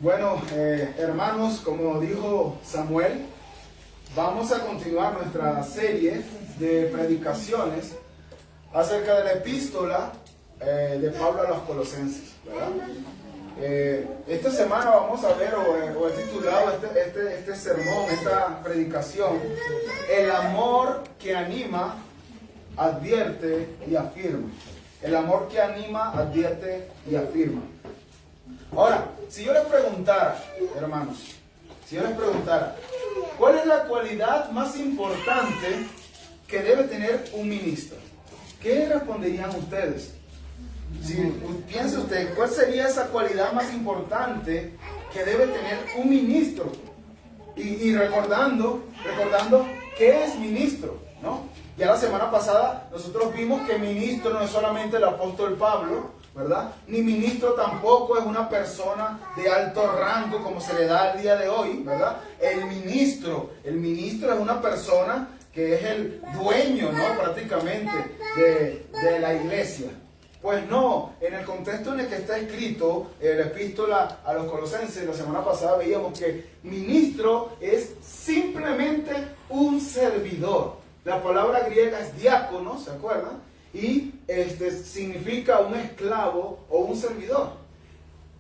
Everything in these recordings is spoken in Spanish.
Bueno, hermanos, como dijo Samuel, vamos a continuar nuestra serie de predicaciones acerca de la epístola de Pablo a los Colosenses, ¿verdad? Esta semana vamos a ver, o he titulado este sermón, esta predicación, el amor que anima, advierte y afirma. El amor que anima, advierte y afirma. Ahora, si yo les preguntara, hermanos, ¿cuál es la cualidad más importante que debe tener un ministro? ¿Qué responderían ustedes? Si piensa usted, ¿cuál sería esa cualidad más importante que debe tener un ministro? Y recordando qué es ministro, ¿no? Ya la semana pasada nosotros vimos que ministro no es solamente el apóstol Pablo, ¿verdad? Ni ministro tampoco es una persona de alto rango como se le da al día de hoy, ¿verdad? El ministro es una persona que es el dueño, ¿no? Prácticamente de la iglesia. Pues no, en el contexto en el que está escrito la epístola a los Colosenses, la semana pasada veíamos que ministro es simplemente un servidor. La palabra griega es diácono, ¿se acuerdan? Y significa un esclavo o un servidor.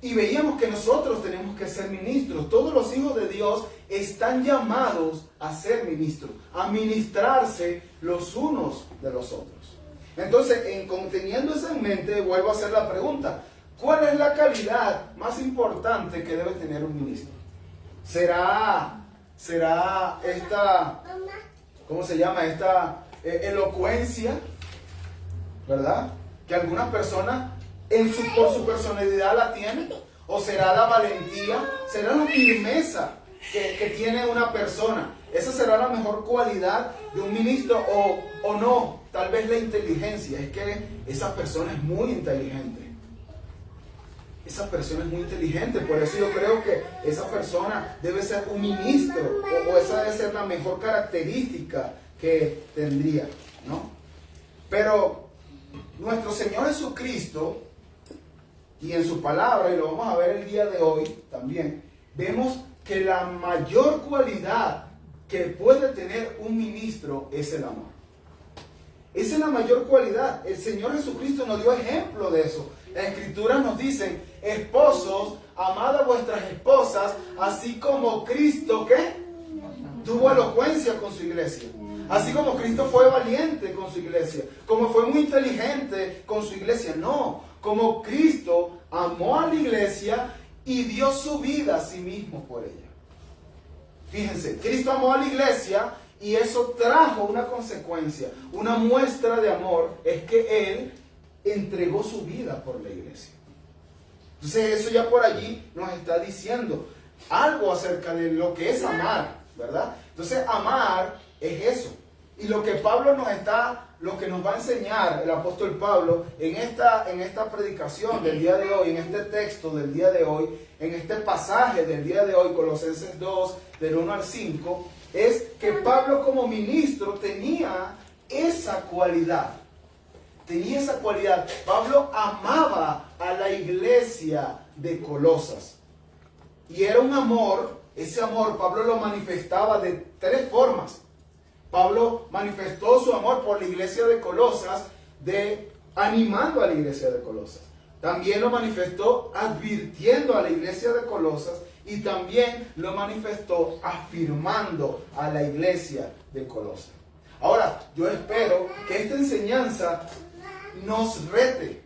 Y veíamos que nosotros tenemos que ser ministros. Todos los hijos de Dios están llamados a ser ministros, a ministrarse los unos de los otros. Entonces, teniendo eso en mente, vuelvo a hacer la pregunta: ¿cuál es la calidad más importante que debe tener un ministro? ¿Será esta, ¿cómo se llama? Esta elocuencia, ¿verdad? Que algunas personas por su personalidad la tienen. ¿O será la valentía? ¿Será la firmeza que tiene una persona? ¿Esa será la mejor cualidad de un ministro o no? Tal vez la inteligencia. Es que esa persona es muy inteligente. Por eso yo creo que esa persona debe ser un ministro, o esa debe ser la mejor característica que tendría, ¿no? Pero nuestro Señor Jesucristo, y en su palabra, y lo vamos a ver el día de hoy también, vemos que la mayor cualidad que puede tener un ministro es el amor. Esa es la mayor cualidad. El Señor Jesucristo nos dio ejemplo de eso. Las Escrituras nos dicen: esposos, amad a vuestras esposas, así como Cristo, ¿qué? Tuvo elocuencia con su iglesia. Así como Cristo fue valiente con su iglesia, como fue muy inteligente con su iglesia. No, como Cristo amó a la iglesia y dio su vida a sí mismo por ella. Fíjense, Cristo amó a la iglesia y eso trajo una consecuencia, una muestra de amor, es que Él entregó su vida por la iglesia. Entonces eso ya por allí nos está diciendo algo acerca de lo que es amar, ¿verdad? Entonces amar es eso. Y lo que nos va a enseñar el apóstol Pablo en esta predicación del día de hoy, en este texto del día de hoy, en este pasaje del día de hoy, Colosenses 2, del 1 al 5, es que Pablo como ministro tenía esa cualidad. Pablo amaba a la iglesia de Colosas. Y era un amor, ese amor Pablo lo manifestaba de tres formas. Pablo manifestó su amor por la iglesia de Colosas, animando a la iglesia de Colosas. También lo manifestó advirtiendo a la iglesia de Colosas, y también lo manifestó afirmando a la iglesia de Colosas. Ahora, yo espero que esta enseñanza nos rete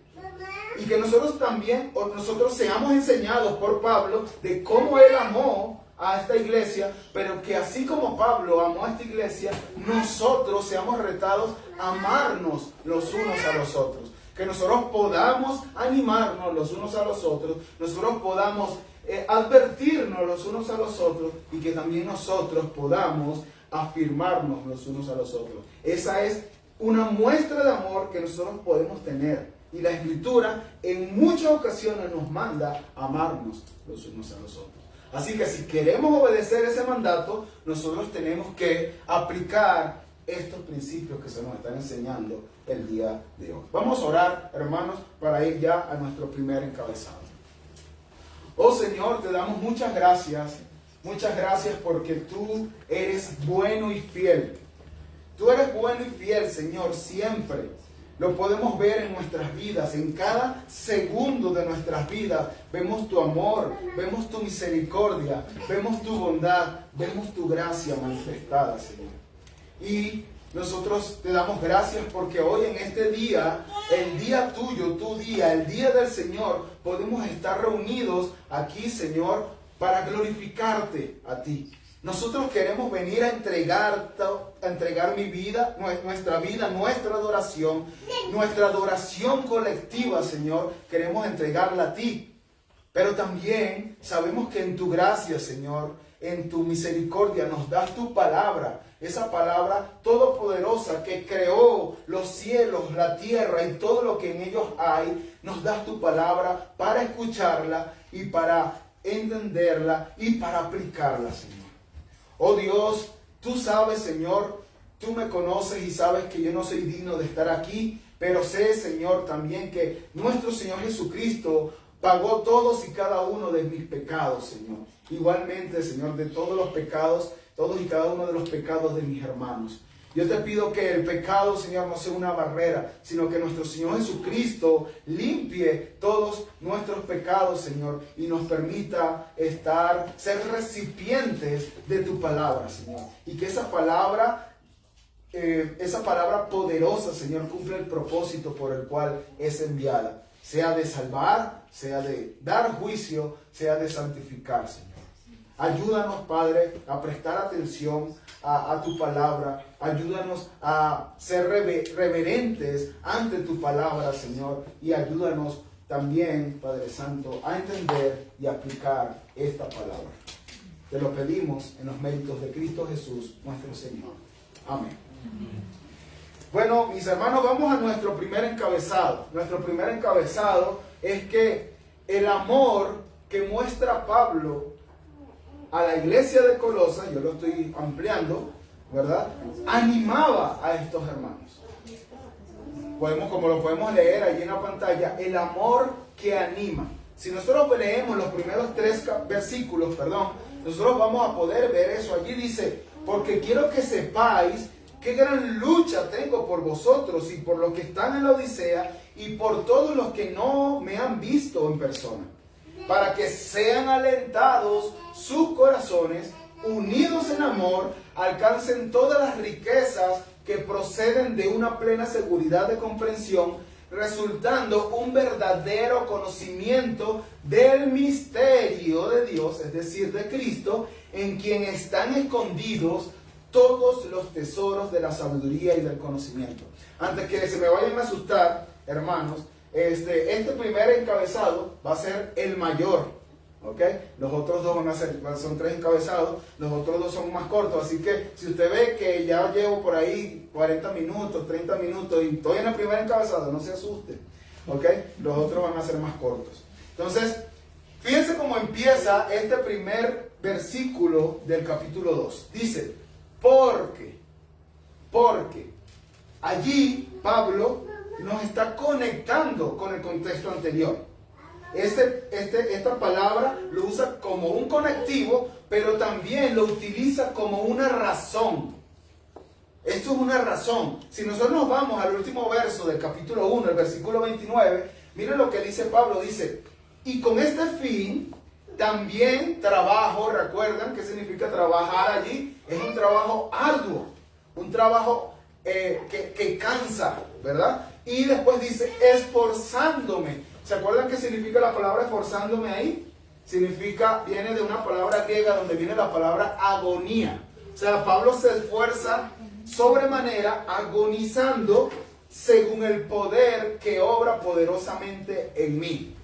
y que nosotros seamos enseñados por Pablo de cómo él amó a esta iglesia, pero que así como Pablo amó a esta iglesia, nosotros seamos retados a amarnos los unos a los otros. Que nosotros podamos animarnos los unos a los otros, nosotros podamos advertirnos los unos a los otros, y que también nosotros podamos afirmarnos los unos a los otros. Esa es una muestra de amor que nosotros podemos tener. Y la Escritura en muchas ocasiones nos manda a amarnos los unos a los otros. Así que si queremos obedecer ese mandato, nosotros tenemos que aplicar estos principios que se nos están enseñando el día de hoy. Vamos a orar, hermanos, para ir ya a nuestro primer encabezado. Oh Señor, te damos muchas gracias porque tú eres bueno y fiel. Tú eres bueno y fiel, Señor, siempre. Lo podemos ver en nuestras vidas, en cada segundo de nuestras vidas. Vemos tu amor, vemos tu misericordia, vemos tu bondad, vemos tu gracia manifestada, Señor. Y nosotros te damos gracias porque hoy en este día, el día tuyo, tu día, el día del Señor, podemos estar reunidos aquí, Señor, para glorificarte a ti. Nosotros queremos venir a entregar mi vida, nuestra adoración colectiva, Señor, queremos entregarla a ti. Pero también sabemos que en tu gracia, Señor, en tu misericordia nos das tu palabra, esa palabra todopoderosa que creó los cielos, la tierra y todo lo que en ellos hay. Nos das tu palabra para escucharla y para entenderla y para aplicarla, Señor. Oh Dios, tú sabes, Señor, tú me conoces y sabes que yo no soy digno de estar aquí, pero sé, Señor, también que nuestro Señor Jesucristo pagó todos y cada uno de mis pecados, Señor. Igualmente, Señor, de todos los pecados, todos y cada uno de los pecados de mis hermanos. Yo te pido que el pecado, Señor, no sea una barrera, sino que nuestro Señor Jesucristo limpie todos nuestros pecados, Señor, y nos permita ser recipientes de tu palabra, Señor. Y que esa palabra poderosa, Señor, cumpla el propósito por el cual es enviada. Sea de salvar, sea de dar juicio, sea de santificar, Señor. Ayúdanos, Padre, a prestar atención a tu palabra. Ayúdanos a ser reverentes ante tu palabra, Señor. Y ayúdanos también, Padre Santo, a entender y aplicar esta palabra. Te lo pedimos en los méritos de Cristo Jesús, nuestro Señor. Amén. Bueno, mis hermanos, vamos a nuestro primer encabezado. Nuestro primer encabezado es que el amor que muestra Pablo a la iglesia de Colosas, yo lo estoy ampliando, ¿verdad?, animaba a estos hermanos. Como lo podemos leer allí en la pantalla, el amor que anima. Si nosotros leemos los primeros 3 versículos, nosotros vamos a poder ver eso. Allí dice, porque quiero que sepáis qué gran lucha tengo por vosotros y por los que están en la Odisea y por todos los que no me han visto en persona, para que sean alentados sus corazones, unidos en amor, alcancen todas las riquezas que proceden de una plena seguridad de comprensión, resultando un verdadero conocimiento del misterio de Dios, es decir, de Cristo, en quien están escondidos todos los tesoros de la sabiduría y del conocimiento. Antes que se me vayan a asustar, hermanos, este primer encabezado va a ser el mayor, ¿ok? Los otros dos son 3 encabezados, los otros 2 son más cortos, así que si usted ve que ya llevo por ahí 40 minutos, 30 minutos y estoy en el primer encabezado, no se asuste, ¿ok? Los otros van a ser más cortos. Entonces, fíjense cómo empieza este primer versículo del capítulo 2. Dice, porque allí Pablo nos está conectando con el contexto anterior. Esta palabra lo usa como un conectivo, pero también lo utiliza como una razón. Esto es una razón. Si nosotros nos vamos al último verso del capítulo 1, el versículo 29, miren lo que dice Pablo. Dice, y con este fin también trabajo. ¿Recuerdan qué significa trabajar allí? Es un trabajo arduo, un trabajo que cansa, ¿verdad? Y después dice, esforzándome. ¿Se acuerdan qué significa la palabra esforzándome ahí? Viene de una palabra griega donde viene la palabra agonía. O sea, Pablo se esfuerza sobremanera, agonizando según el poder que obra poderosamente en mí.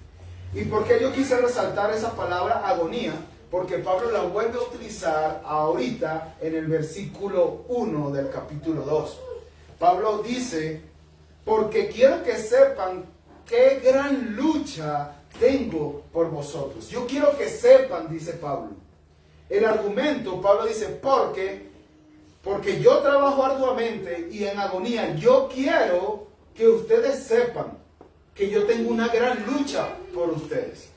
¿Y por qué yo quise resaltar esa palabra agonía? Porque Pablo la vuelve a utilizar ahorita en el versículo 1 del capítulo 2. Pablo dice, porque quiero que sepan qué gran lucha tengo por vosotros. Yo quiero que sepan, dice Pablo. El argumento, Pablo dice, porque yo trabajo arduamente y en agonía. Yo quiero que ustedes sepan que yo tengo una gran lucha por ustedes.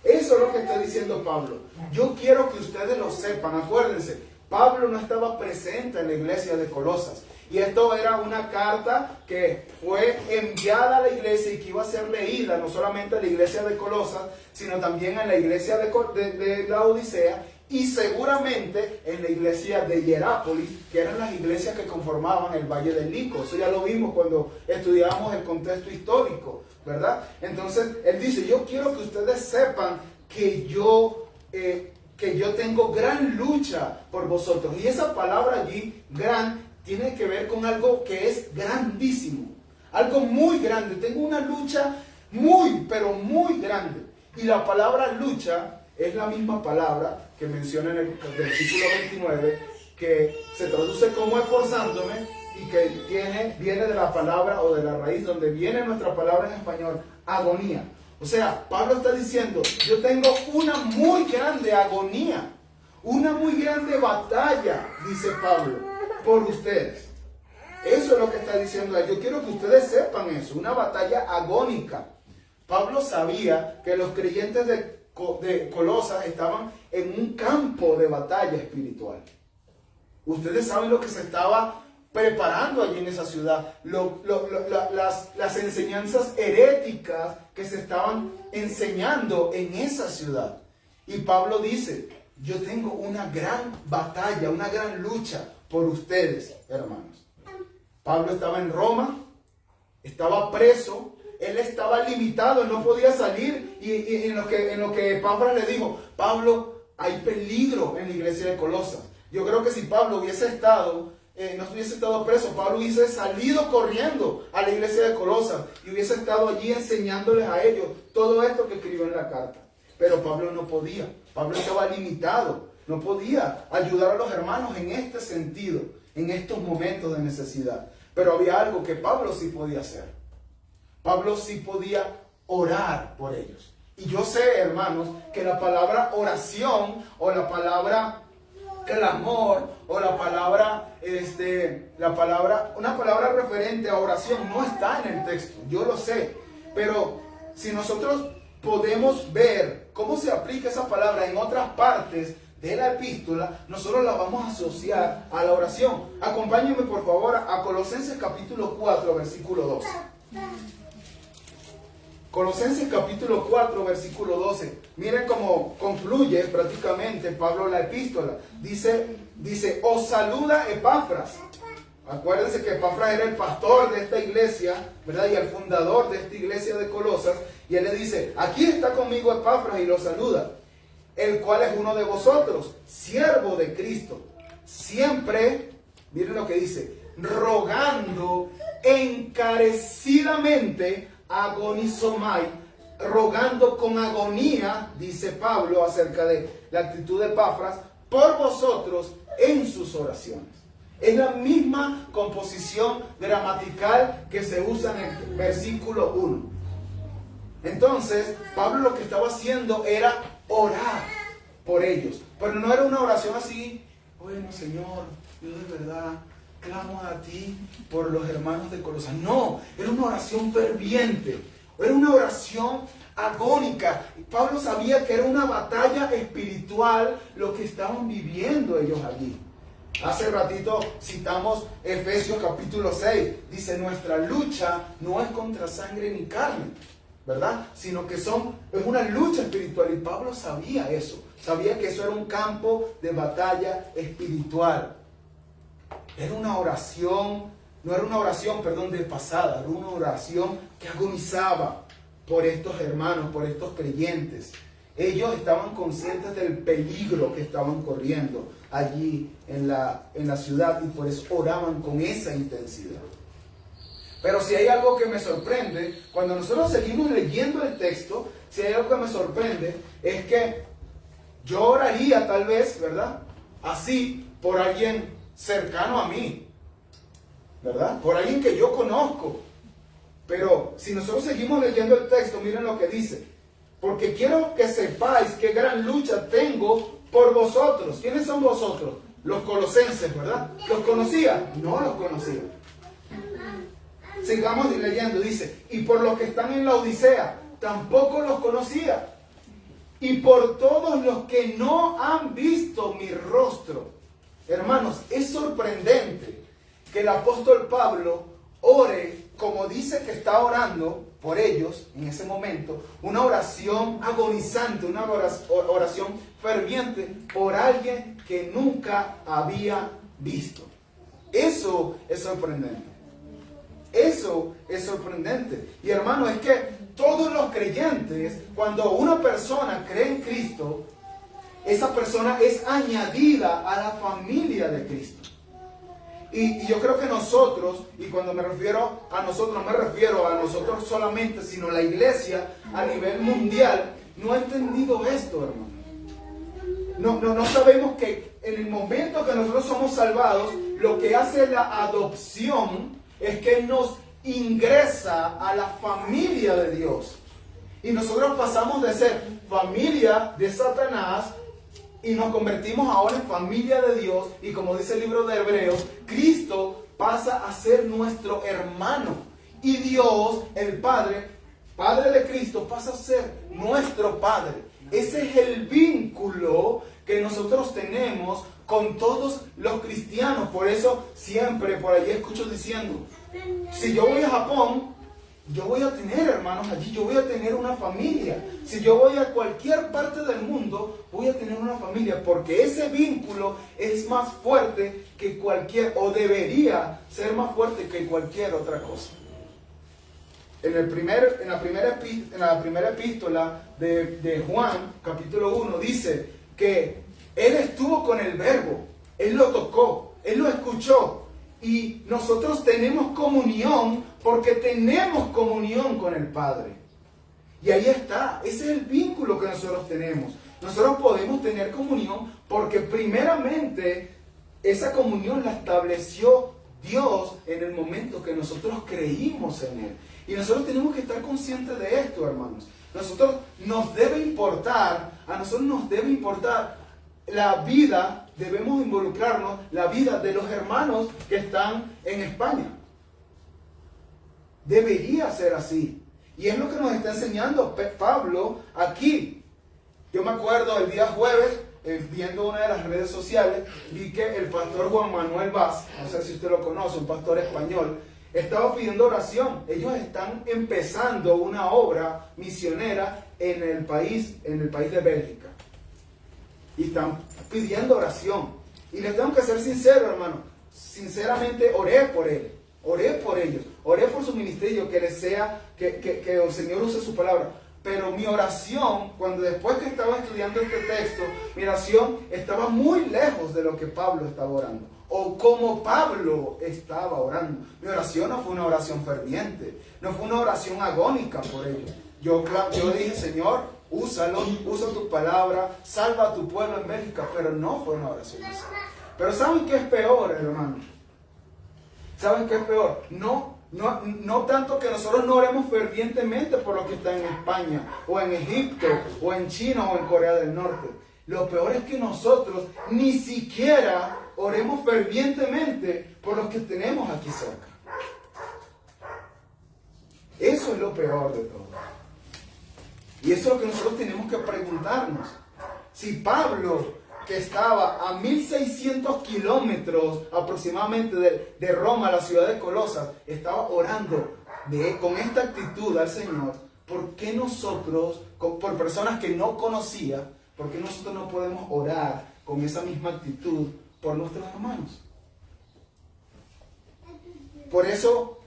Eso es lo que está diciendo Pablo. Yo quiero que ustedes lo sepan. Acuérdense, Pablo no estaba presente en la iglesia de Colosas. Y esto era una carta que fue enviada a la iglesia y que iba a ser leída no solamente en la iglesia de Colosas, sino también en la iglesia de la Odisea y seguramente en la iglesia de Hierápolis, que eran las iglesias que conformaban el Valle del Lico. Eso ya lo vimos cuando estudiamos el contexto histórico, ¿verdad? Entonces, él dice, yo quiero que ustedes sepan que yo tengo gran lucha por vosotros. Y esa palabra allí, gran, tiene que ver con algo que es grandísimo, algo muy grande. Tengo una lucha muy, pero muy grande. Y la palabra lucha es la misma palabra que menciona en el versículo 29, que se traduce como esforzándome y que viene de la palabra o de la raíz donde viene nuestra palabra en español, agonía. O sea, Pablo está diciendo, yo tengo una muy grande agonía, una muy grande batalla, dice Pablo, por ustedes. Eso es lo que está diciendo él. Yo quiero que ustedes sepan eso, una batalla agónica. Pablo sabía que los creyentes de Colosas estaban en un campo de batalla espiritual. Ustedes saben lo que se estaba preparando allí en esa ciudad, las enseñanzas heréticas que se estaban enseñando en esa ciudad. Y Pablo dice, yo tengo una gran batalla, una gran lucha por ustedes, hermanos. Pablo estaba en Roma, estaba preso, él estaba limitado, él no podía salir, y en lo que Epafras le dijo, Pablo, hay peligro en la iglesia de Colosas. Yo creo que si Pablo hubiese estado, no hubiese estado preso, Pablo hubiese salido corriendo a la iglesia de Colosas y hubiese estado allí enseñándoles a ellos todo esto que escribió en la carta. Pero Pablo no podía, Pablo estaba limitado, no podía ayudar a los hermanos en este sentido, en estos momentos de necesidad. Pero había algo que Pablo sí podía hacer. Pablo sí podía orar por ellos. Y yo sé, hermanos, que la palabra oración o la palabra clamor o la palabra, una palabra referente a oración no está en el texto. Yo lo sé. Pero si nosotros podemos ver cómo se aplica esa palabra en otras partes de la epístola, nosotros la vamos a asociar a la oración. Acompáñenme por favor a Colosenses capítulo 4, versículo 12. Colosenses capítulo 4, versículo 12. Miren cómo concluye prácticamente Pablo la epístola. Dice, os saluda Epafras. Acuérdense que Epafras era el pastor de esta iglesia, ¿verdad? Y el fundador de esta iglesia de Colosas. Y él le dice, aquí está conmigo Epafras y lo saluda, el cual es uno de vosotros, siervo de Cristo. Siempre, miren lo que dice, rogando encarecidamente, agonizomai, rogando con agonía, dice Pablo acerca de la actitud de Epafras, por vosotros en sus oraciones. Es la misma composición gramatical que se usa en el versículo 1. Entonces, Pablo lo que estaba haciendo era orar por ellos. Pero no era una oración así, bueno, Señor, yo de verdad clamo a ti por los hermanos de Colosas. No, era una oración ferviente, era una oración agónica. Pablo sabía que era una batalla espiritual lo que estaban viviendo ellos allí. Hace ratito citamos Efesios capítulo 6. Dice, nuestra lucha no es contra sangre ni carne, ¿verdad? Sino que es una lucha espiritual. Y Pablo sabía eso. Sabía que eso era un campo de batalla espiritual. Era una oración, no era una oración, perdón, de pasada. Era una oración que agonizaba por estos hermanos, por estos creyentes. Ellos estaban conscientes del peligro que estaban corriendo allí en la ciudad y por eso oraban con esa intensidad. Pero si hay algo que me sorprende, cuando nosotros seguimos leyendo el texto, si hay algo que me sorprende, es que yo oraría tal vez, ¿verdad? Así, por alguien cercano a mí, ¿verdad? Por alguien que yo conozco. Pero si nosotros seguimos leyendo el texto, miren lo que dice. Porque quiero que sepáis qué gran lucha tengo por vosotros. ¿Quiénes son vosotros? Los colosenses, ¿verdad? ¿Los conocía? No los conocía. Sigamos leyendo, dice, y por los que están en la Odisea, tampoco los conocía. y por todos los que no han visto mi rostro. Hermanos, es sorprendente que el apóstol Pablo ore como dice que está orando por ellos en ese momento, una oración agonizante, una oración ferviente por alguien que nunca había visto. Eso es sorprendente. Eso es sorprendente. Y hermano, es que todos los creyentes, cuando una persona cree en Cristo, esa persona es añadida a la familia de Cristo. Y yo creo que nosotros, y cuando me refiero a nosotros, no me refiero a nosotros solamente, sino la iglesia a nivel mundial, no ha entendido esto, hermano. No sabemos que en el momento que nosotros somos salvados, lo que hace la adopción es que nos ingresa a la familia de Dios. Y nosotros pasamos de ser familia de Satanás y nos convertimos ahora en familia de Dios. Y como dice el libro de Hebreos, Cristo pasa a ser nuestro hermano. Y Dios, el Padre de Cristo, pasa a ser nuestro Padre. Ese es el vínculo que nosotros tenemos con todos los cristianos. Por eso siempre por allí escucho diciendo, si yo voy a Japón, yo voy a tener hermanos allí, yo voy a tener una familia. Si yo voy a cualquier parte del mundo, voy a tener una familia, porque ese vínculo es más fuerte que cualquier, o debería ser más fuerte que cualquier otra cosa. En la primera epístola de Juan, capítulo 1, dice que Él estuvo con el Verbo, Él lo tocó, Él lo escuchó. Y nosotros tenemos comunión porque tenemos comunión con el Padre. Y ahí está, ese es el vínculo que nosotros tenemos. Nosotros podemos tener comunión porque primeramente esa comunión la estableció Dios en el momento que nosotros creímos en Él. Y nosotros tenemos que estar conscientes de esto, hermanos. A nosotros nos debe importar la vida, debemos involucrarnos, la vida de los hermanos que están en España. Debería ser así. Y es lo que nos está enseñando Pablo aquí. Yo me acuerdo el día jueves, viendo una de las redes sociales, vi que el pastor Juan Manuel Vaz, no sé si usted lo conoce, un pastor español, estaba pidiendo oración. Ellos están empezando una obra misionera en el país de Bélgica. Y están pidiendo oración. Y les tengo que ser sincero, hermano. Sinceramente oré por él. Oré por ellos. Oré por su ministerio, que el Señor use su palabra. Pero mi oración, después que estaba estudiando este texto, mi oración estaba muy lejos de lo que Pablo estaba orando. O como Pablo estaba orando. Mi oración no fue una oración ferviente. No fue una oración agónica por ellos. Yo dije, Señor, usa tu palabra, salva a tu pueblo en Bélgica, pero no fue una oración así. Pero ¿saben qué es peor, hermano? ¿Saben qué es peor? No tanto que nosotros no oremos fervientemente por los que están en España, o en Egipto, o en China, o en Corea del Norte. Lo peor es que nosotros ni siquiera oremos fervientemente por los que tenemos aquí cerca. Eso es lo peor de todo. Y eso es lo que nosotros tenemos que preguntarnos. Si Pablo, que estaba a 1600 kilómetros aproximadamente de Roma, a la ciudad de Colosas, estaba orando con esta actitud al Señor, ¿por qué nosotros, por personas que no conocía, por qué nosotros no podemos orar con esa misma actitud por nuestros hermanos? Por eso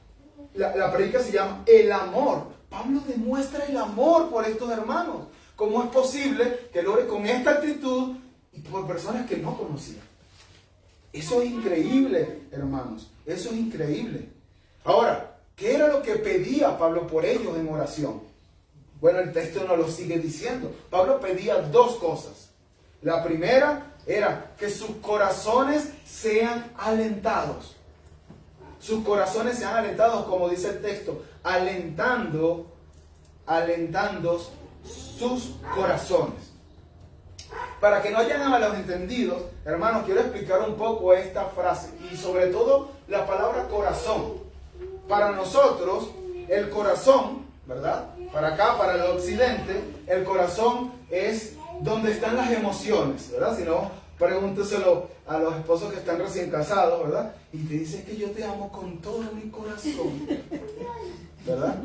la predica se llama el amor. Pablo demuestra el amor por estos hermanos. ¿Cómo es posible que lo ore con esta actitud y por personas que no conocía? Eso es increíble, hermanos. Eso es increíble. Ahora, ¿qué era lo que pedía Pablo por ellos en oración? Bueno, el texto nos lo sigue diciendo. Pablo pedía dos cosas. La primera era que sus corazones sean alentados. Sus corazones sean alentados, como dice el texto, alentando sus corazones. Para que no hayan malos entendidos, hermanos, quiero explicar un poco esta frase y sobre todo la palabra corazón. Para nosotros, el corazón ¿verdad? Para acá, para el occidente, el corazón es donde están las emociones, ¿verdad? Si no, pregúnteselo a los esposos que están recién casados, ¿verdad? Y te dice que yo te amo con todo mi corazón, ¿verdad?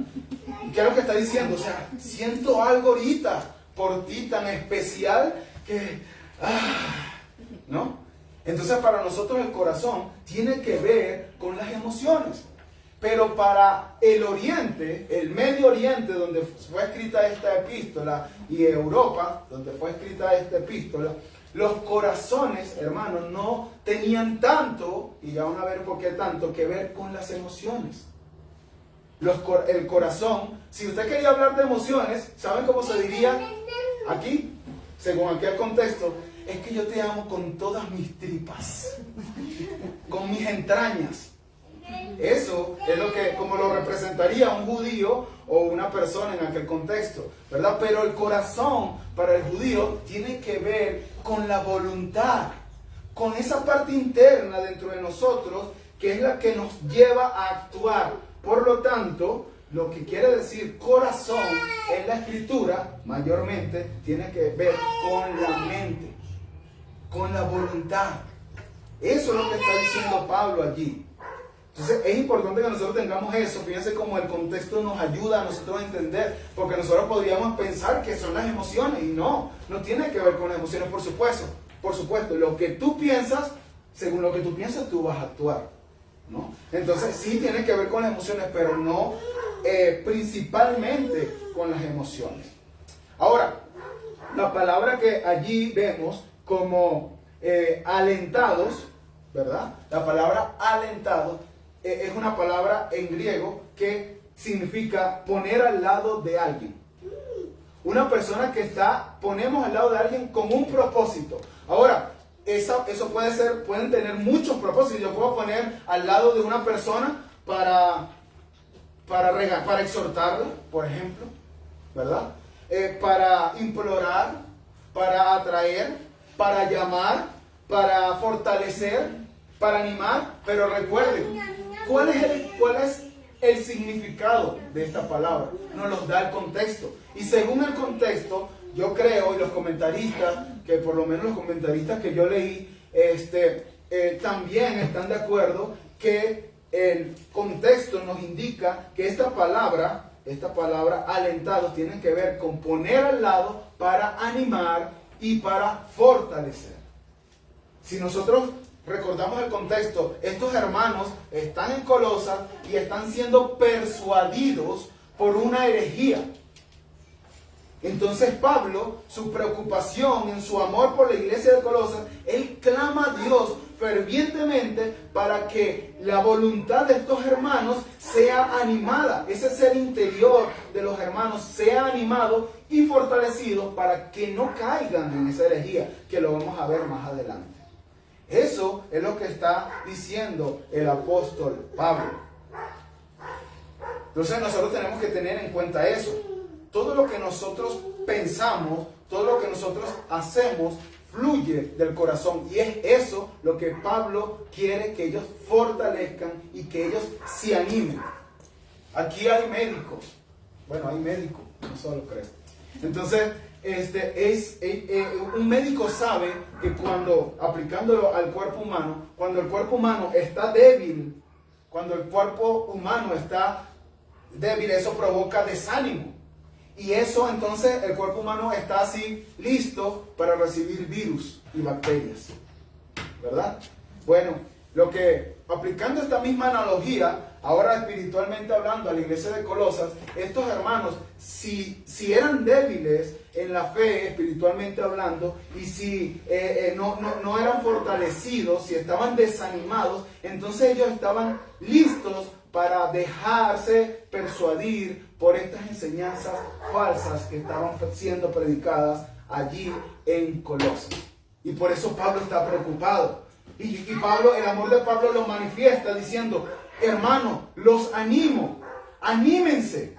¿Y qué es lo que está diciendo? O sea, siento algo ahorita por ti tan especial que... ¿no? Entonces para nosotros el corazón tiene que ver con las emociones. Pero para el Oriente, el Medio Oriente, donde fue escrita esta epístola, y Europa, donde fue escrita esta epístola, los corazones, hermanos, no tenían tanto, y ya van a ver por qué tanto, que ver con las emociones. El corazón, si usted quería hablar de emociones, ¿saben cómo se diría aquí? Según aquel contexto, es que yo te amo con todas mis tripas, con mis entrañas. Eso es lo que, como lo representaría un judío o una persona en aquel contexto, ¿verdad? Pero el corazón para el judío tiene que ver con la voluntad, con esa parte interna dentro de nosotros que es la que nos lleva a actuar. Por lo tanto, lo que quiere decir corazón en la escritura mayormente tiene que ver con la mente, con la voluntad. Eso es lo que está diciendo Pablo allí. Entonces es importante que nosotros tengamos eso. Fíjense cómo el contexto nos ayuda a nosotros a entender, porque nosotros podríamos pensar que son las emociones, y no tiene que ver con las emociones, por supuesto, lo que tú piensas, según lo que tú piensas, tú vas a actuar, ¿no? Entonces sí tiene que ver con las emociones, pero no principalmente con las emociones. Ahora, la palabra que allí vemos como alentados, ¿verdad? La palabra alentado es una palabra en griego que significa poner al lado de alguien. Una persona que ponemos al lado de alguien con un propósito. Ahora, eso pueden tener muchos propósitos. Yo puedo poner al lado de una persona para exhortarla, por ejemplo, ¿verdad? Para implorar, para atraer, para llamar, para fortalecer, para animar. Pero recuerden, ¿cuál es el significado de esta palabra? Nos lo da el contexto. Y según el contexto, yo creo, y los comentaristas, que por lo menos los comentaristas que yo leí, también están de acuerdo que el contexto nos indica que esta palabra alentados, tiene que ver con poner al lado para animar y para fortalecer. Si nosotros recordamos el contexto, estos hermanos están en Colosas y están siendo persuadidos por una herejía. Entonces Pablo, su preocupación, en su amor por la iglesia de Colosas, él clama a Dios fervientemente para que la voluntad de estos hermanos sea animada, ese ser interior de los hermanos sea animado y fortalecido para que no caigan en esa herejía, que lo vamos a ver más adelante. Eso es lo que está diciendo el apóstol Pablo. Entonces nosotros tenemos que tener en cuenta eso. Todo lo que nosotros pensamos, todo lo que nosotros hacemos, fluye del corazón. Y es eso lo que Pablo quiere que ellos fortalezcan y que ellos se animen. Aquí hay médicos. Bueno, hay médicos, no solo creo. Entonces, un médico sabe que cuando, aplicándolo al cuerpo humano, cuando el cuerpo humano está débil, cuando el cuerpo humano está débil, eso provoca desánimo. Y eso entonces el cuerpo humano está así listo para recibir virus y bacterias, ¿verdad? Bueno, aplicando esta misma analogía, ahora espiritualmente hablando a la iglesia de Colosas, estos hermanos, si eran débiles en la fe espiritualmente hablando, y si no eran fortalecidos, si estaban desanimados, entonces ellos estaban listos para dejarse persuadir por estas enseñanzas falsas que estaban siendo predicadas allí en Colosas. Y por eso Pablo está preocupado. Y Pablo, el amor de Pablo lo manifiesta diciendo: hermano, los animo, anímense,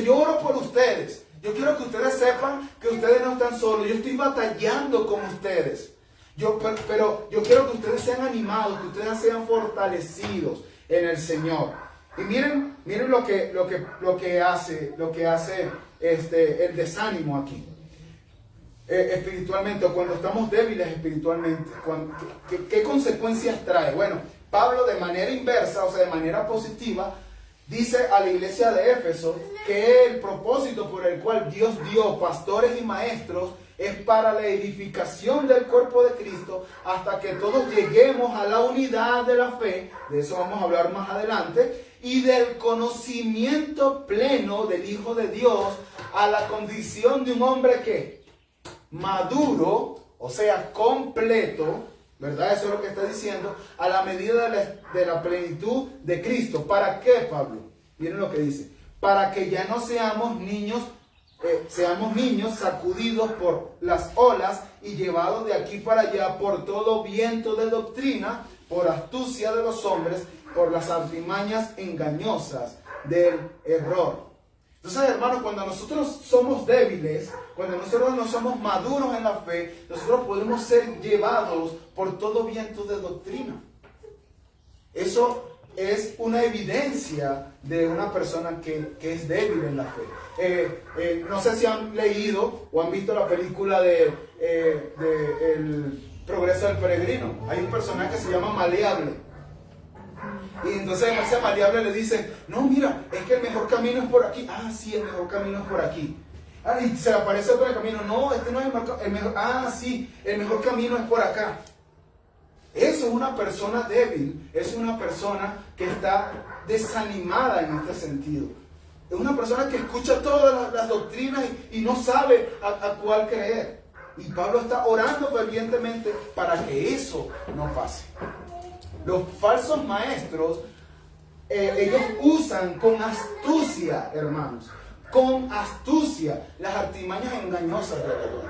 yo oro por ustedes. Yo quiero que ustedes sepan que ustedes no están solos. Yo estoy batallando con ustedes. Pero yo quiero que ustedes sean animados, que ustedes sean fortalecidos en el Señor. Y miren lo que hace el desánimo aquí. Espiritualmente, o cuando estamos débiles espiritualmente, ¿qué consecuencias trae? Bueno, Pablo de manera inversa, o sea, de manera positiva, dice a la iglesia de Éfeso que el propósito por el cual Dios dio pastores y maestros es para la edificación del cuerpo de Cristo hasta que todos lleguemos a la unidad de la fe, de eso vamos a hablar más adelante, y del conocimiento pleno del Hijo de Dios a la condición de un hombre que maduro, o sea, completo, ¿verdad? Eso es lo que está diciendo, a la medida de la plenitud de Cristo. ¿Para qué, Pablo? Miren lo que dice. Para que ya no seamos niños sacudidos por las olas y llevados de aquí para allá por todo viento de doctrina, por astucia de los hombres, por las artimañas engañosas del error. Entonces, hermanos, cuando nosotros somos débiles, cuando nosotros no somos maduros en la fe, nosotros podemos ser llevados por todo viento de doctrina. Eso es una evidencia de una persona que es débil en la fe. No sé si han leído o han visto la película de El progreso del peregrino. Hay un personaje que se llama Maleable. Y entonces ese maleable le dice, no, mira, es que el mejor camino es por aquí. Ah, sí, el mejor camino es por aquí. Ah, y se le aparece otro camino. No, este no es el mejor. Ah, sí, el mejor camino es por acá. Eso es una persona débil, es una persona que está desanimada en este sentido. Es una persona que escucha todas las doctrinas y no sabe a cuál creer. Y Pablo está orando fervientemente para que eso no pase. Los falsos maestros, ellos usan con astucia, hermanos, con astucia las artimañas engañosas del error.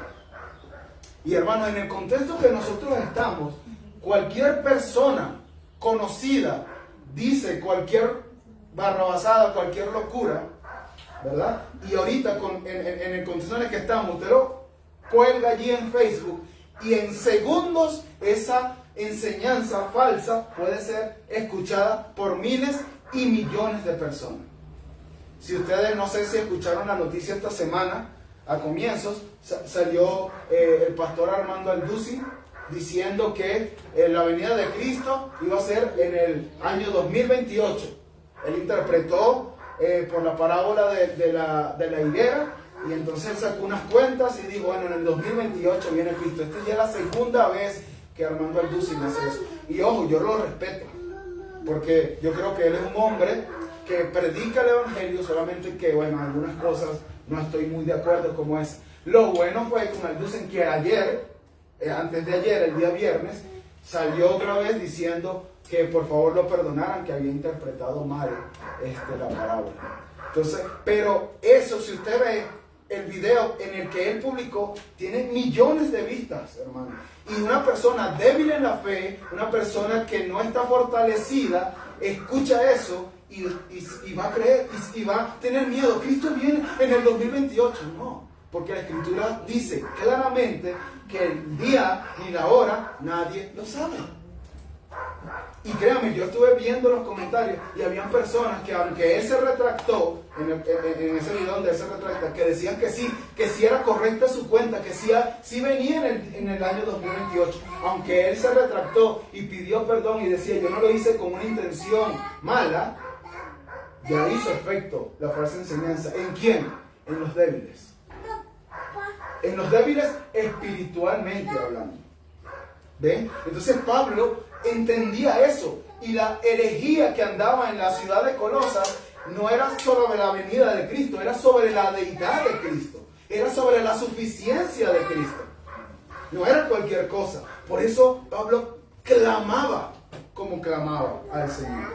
Y hermanos, en el contexto que nosotros estamos, cualquier persona conocida dice cualquier barrabasada, cualquier locura, ¿verdad? Y ahorita en el contexto en el que estamos, usted lo cuelga allí en Facebook y en segundos esa enseñanza falsa puede ser escuchada por miles y millones de personas. Si ustedes, no sé si escucharon la noticia esta semana, a comienzos salió el pastor Armando Alducin diciendo que la venida de Cristo iba a ser en el año 2028. Él interpretó por la parábola de la higuera, y entonces él sacó unas cuentas y dijo, bueno, en el 2028 viene Cristo. Esta ya es la segunda vez que Armando Alducin hace eso. Y ojo, yo lo respeto, porque yo creo que él es un hombre que predica el evangelio, solamente que, bueno, algunas cosas no estoy muy de acuerdo como es. Lo bueno fue con Alducin que ayer, antes de ayer, el día viernes, salió otra vez diciendo que por favor lo perdonaran, que había interpretado mal la parábola. Entonces, pero eso, si usted ve el video en el que él publicó, tiene millones de vistas, hermano. Y una persona débil en la fe, una persona que no está fortalecida, escucha eso y va a creer y va a tener miedo. Cristo viene en el 2028. No, porque la Escritura dice claramente que el día y la hora nadie lo sabe. Y créanme, yo estuve viendo los comentarios y habían personas que, aunque él se retractó en ese video donde él se retracta, que decían que sí era correcta su cuenta, que sí venía en el año 2028, aunque él se retractó y pidió perdón y decía, yo no lo hice con una intención mala, ya hizo efecto la falsa enseñanza. ¿En quién? En los débiles. En los débiles espiritualmente hablando. ¿Ven? Entonces Pablo entendía eso, y la herejía que andaba en la ciudad de Colosas no era sobre la venida de Cristo, era sobre la deidad de Cristo, era sobre la suficiencia de Cristo, no era cualquier cosa. Por eso Pablo clamaba como clamaba al Señor.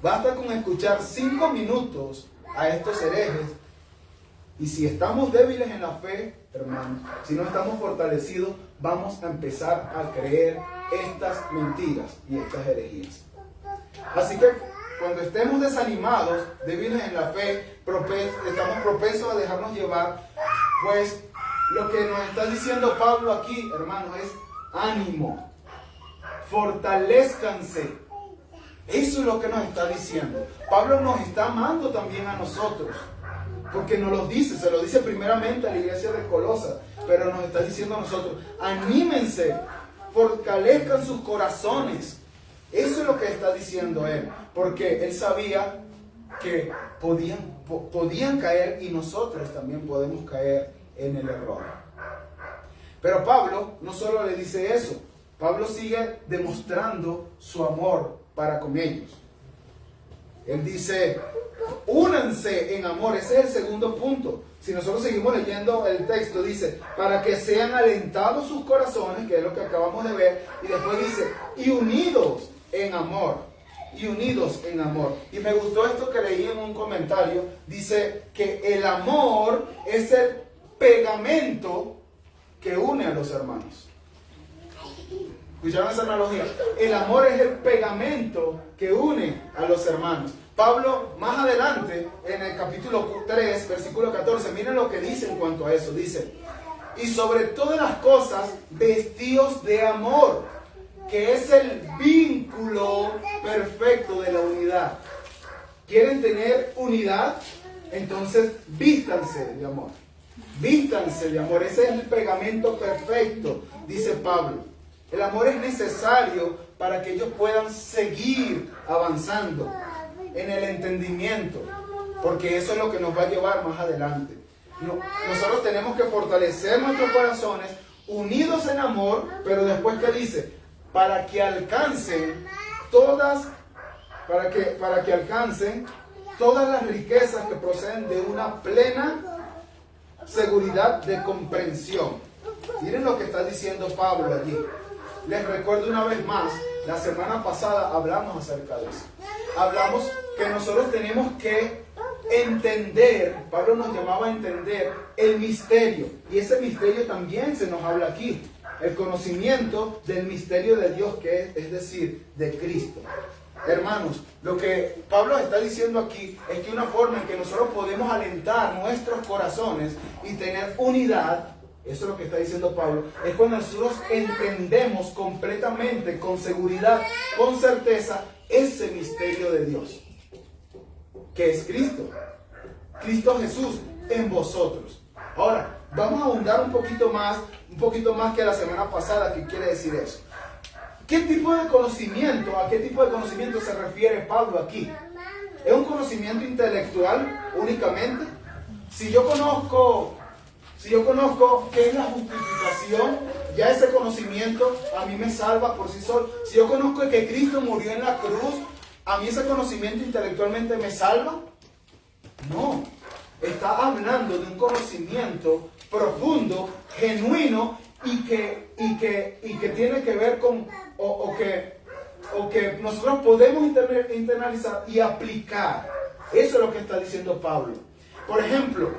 Basta con escuchar 5 minutos a estos herejes, y si estamos débiles en la fe, hermanos, si no estamos fortalecidos, vamos a empezar a creer estas mentiras y estas herejías. Así que cuando estemos desanimados, débiles en la fe, estamos propensos a dejarnos llevar, pues lo que nos está diciendo Pablo aquí, hermanos, es ánimo, fortalezcanse, Eso es lo que nos está diciendo. Pablo nos está amando también a nosotros, porque nos lo dice, se lo dice primeramente a la iglesia de Colosas, pero nos está diciendo a nosotros, anímense, fortalezcan sus corazones. Eso es lo que está diciendo él, porque él sabía que podían caer y nosotros también podemos caer en el error. Pero Pablo no solo le dice eso, Pablo sigue demostrando su amor para con ellos. Él dice, únanse en amor. Ese es el segundo punto. Si nosotros seguimos leyendo el texto, dice, para que sean alentados sus corazones, que es lo que acabamos de ver, y después dice, y unidos en amor. Y unidos en amor. Y me gustó esto que leí en un comentario. Dice que el amor es el pegamento que une a los hermanos. ¿Escucharon esa analogía? El amor es el pegamento que une a los hermanos. Pablo, más adelante, en el capítulo 3, versículo 14, miren lo que dice en cuanto a eso. Dice, y sobre todas las cosas, vestíos de amor, que es el vínculo perfecto de la unidad. ¿Quieren tener unidad? Entonces, vístanse de amor. Vístanse de amor. Ese es el pegamento perfecto, dice Pablo. El amor es necesario para que ellos puedan seguir avanzando en el entendimiento, porque eso es lo que nos va a llevar más adelante. Nosotros tenemos que fortalecer nuestros corazones unidos en amor, pero después ¿qué dice? Para que alcancen todas las riquezas que proceden de una plena seguridad de comprensión. Miren lo que está diciendo Pablo allí. Les recuerdo una vez más, la semana pasada hablamos acerca de eso. Hablamos que nosotros tenemos que entender, Pablo nos llamaba a entender el misterio. Y ese misterio también se nos habla aquí. El conocimiento del misterio de Dios, que es decir, de Cristo. Hermanos, lo que Pablo está diciendo aquí es que una forma en que nosotros podemos alentar nuestros corazones y tener unidad, eso es lo que está diciendo Pablo, es cuando nosotros entendemos completamente, con seguridad, con certeza, ese misterio de Dios, que es Cristo. Cristo Jesús en vosotros. Ahora, vamos a ahondar un poquito más que la semana pasada. ¿Qué quiere decir eso? ¿Qué tipo de conocimiento, a qué tipo de conocimiento se refiere Pablo aquí? ¿Es un conocimiento intelectual únicamente? Si yo conozco qué es la justificación, ya ese conocimiento a mí me salva por sí solo. Si yo conozco que Cristo murió en la cruz, ¿a mí ese conocimiento intelectualmente me salva? No. Está hablando de un conocimiento profundo, genuino y que tiene que ver con o que nosotros podemos internalizar y aplicar. Eso es lo que está diciendo Pablo. Por ejemplo,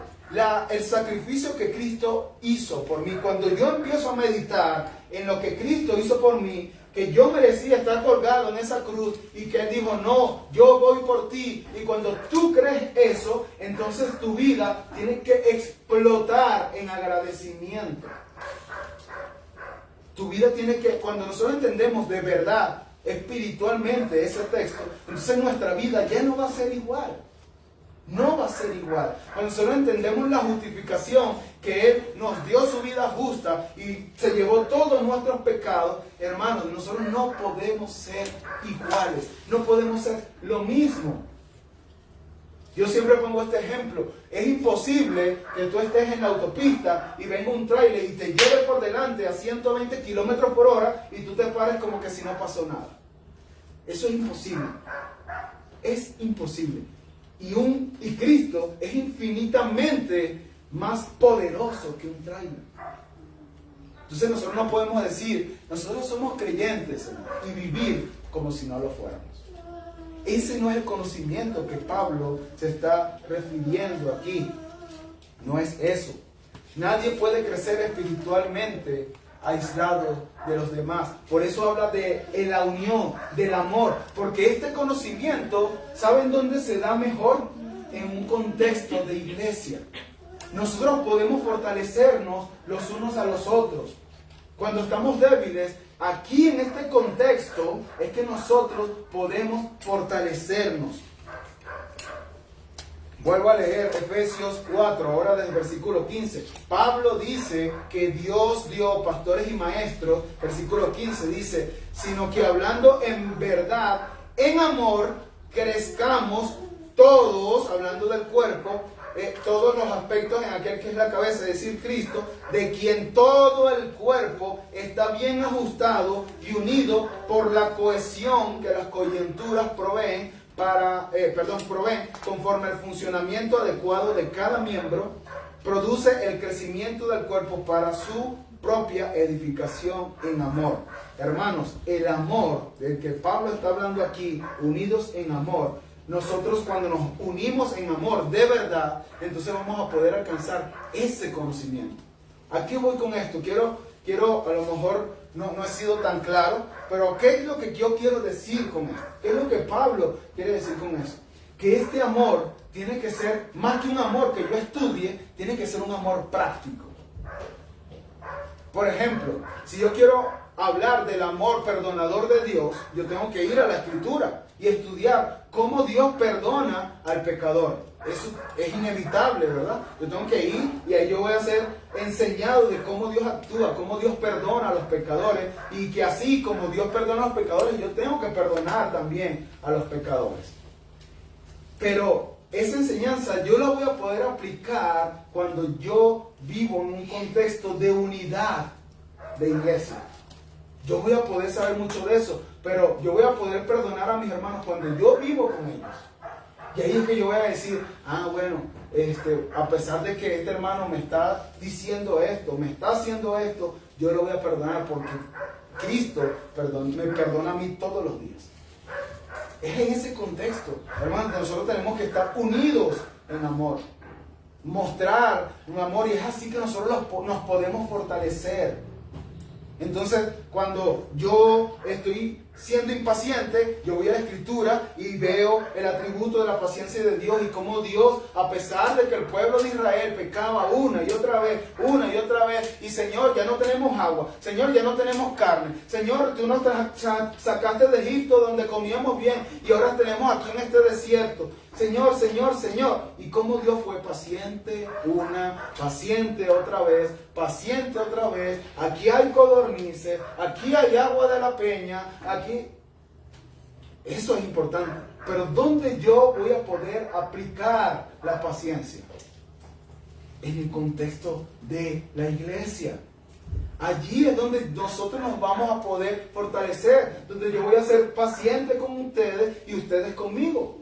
el sacrificio que Cristo hizo por mí. Cuando yo empiezo a meditar en lo que Cristo hizo por mí, que yo merecía estar colgado en esa cruz y que Él dijo, no, yo voy por ti. Y cuando tú crees eso, entonces tu vida tiene que explotar en agradecimiento. Tu vida tiene que, cuando nosotros entendemos de verdad, espiritualmente ese texto, entonces nuestra vida ya no va a ser igual. No va a ser igual. Cuando nosotros entendemos la justificación, que Él nos dio su vida justa y se llevó todos nuestros pecados, hermanos, nosotros no podemos ser iguales. No podemos ser lo mismo. Yo siempre pongo este ejemplo. Es imposible que tú estés en la autopista y venga un tráiler y te lleve por delante a 120 kilómetros por hora y tú te pares como que si no pasó nada. Eso es imposible. Es imposible. Y Cristo es infinitamente más poderoso que un tráiler. Entonces nosotros no podemos decir, nosotros somos creyentes y vivir como si no lo fuéramos. Ese no es el conocimiento que Pablo se está refiriendo aquí. No es eso. Nadie puede crecer espiritualmente aislado de los demás. Por eso habla de la unión, del amor. Porque este conocimiento, ¿saben dónde se da mejor? En un contexto de iglesia. Nosotros podemos fortalecernos los unos a los otros. Cuando estamos débiles, aquí en este contexto es que nosotros podemos fortalecernos. Vuelvo a leer Efesios 4, ahora desde el versículo 15. Pablo dice que Dios dio pastores y maestros, versículo 15 dice, sino que hablando en verdad, en amor, crezcamos todos, hablando del cuerpo, todos los aspectos en aquel que es la cabeza, es decir, Cristo, de quien todo el cuerpo está bien ajustado y unido por la cohesión que las coyunturas proveen, conforme al funcionamiento adecuado de cada miembro, produce el crecimiento del cuerpo para su propia edificación en amor. Hermanos, el amor del que Pablo está hablando aquí, unidos en amor, nosotros cuando nos unimos en amor de verdad, entonces vamos a poder alcanzar ese conocimiento. ¿A qué voy con esto? Quiero a lo mejor no he sido tan claro, pero ¿qué es lo que yo quiero decir con esto? ¿Qué es lo que Pablo quiere decir con eso? Que este amor tiene que ser, más que un amor que yo estudie, tiene que ser un amor práctico. Por ejemplo, si yo quiero hablar del amor perdonador de Dios, yo tengo que ir a la Escritura y estudiar cómo Dios perdona al pecador. Eso es inevitable, ¿verdad? Yo tengo que ir y ahí yo voy a ser enseñado de cómo Dios actúa, cómo Dios perdona a los pecadores, y que así como Dios perdona a los pecadores, yo tengo que perdonar también a los pecadores. Pero esa enseñanza yo la voy a poder aplicar cuando yo vivo en un contexto de unidad de iglesia. Yo voy a poder saber mucho de eso, pero yo voy a poder perdonar a mis hermanos cuando yo vivo con ellos. Y ahí es que yo voy a decir, bueno, a pesar de que este hermano me está diciendo esto, me está haciendo esto, yo lo voy a perdonar porque Cristo me perdona a mí todos los días. Es en ese contexto, hermanos, nosotros tenemos que estar unidos en amor, mostrar un amor, y es así que nosotros nos podemos fortalecer. Entonces, cuando yo estoy siendo impaciente, yo voy a la Escritura y veo el atributo de la paciencia de Dios, y cómo Dios, a pesar de que el pueblo de Israel pecaba una y otra vez, y Señor, ya no tenemos agua, Señor, ya no tenemos carne, Señor, tú nos sacaste de Egipto donde comíamos bien y ahora tenemos aquí en este desierto. Señor, Señor, Señor. Y cómo Dios fue paciente una, paciente otra vez, aquí hay codornices, aquí hay agua de la peña, aquí. Eso es importante. Pero ¿dónde yo voy a poder aplicar la paciencia? En el contexto de la iglesia. Allí es donde nosotros nos vamos a poder fortalecer, donde yo voy a ser paciente con ustedes y ustedes conmigo.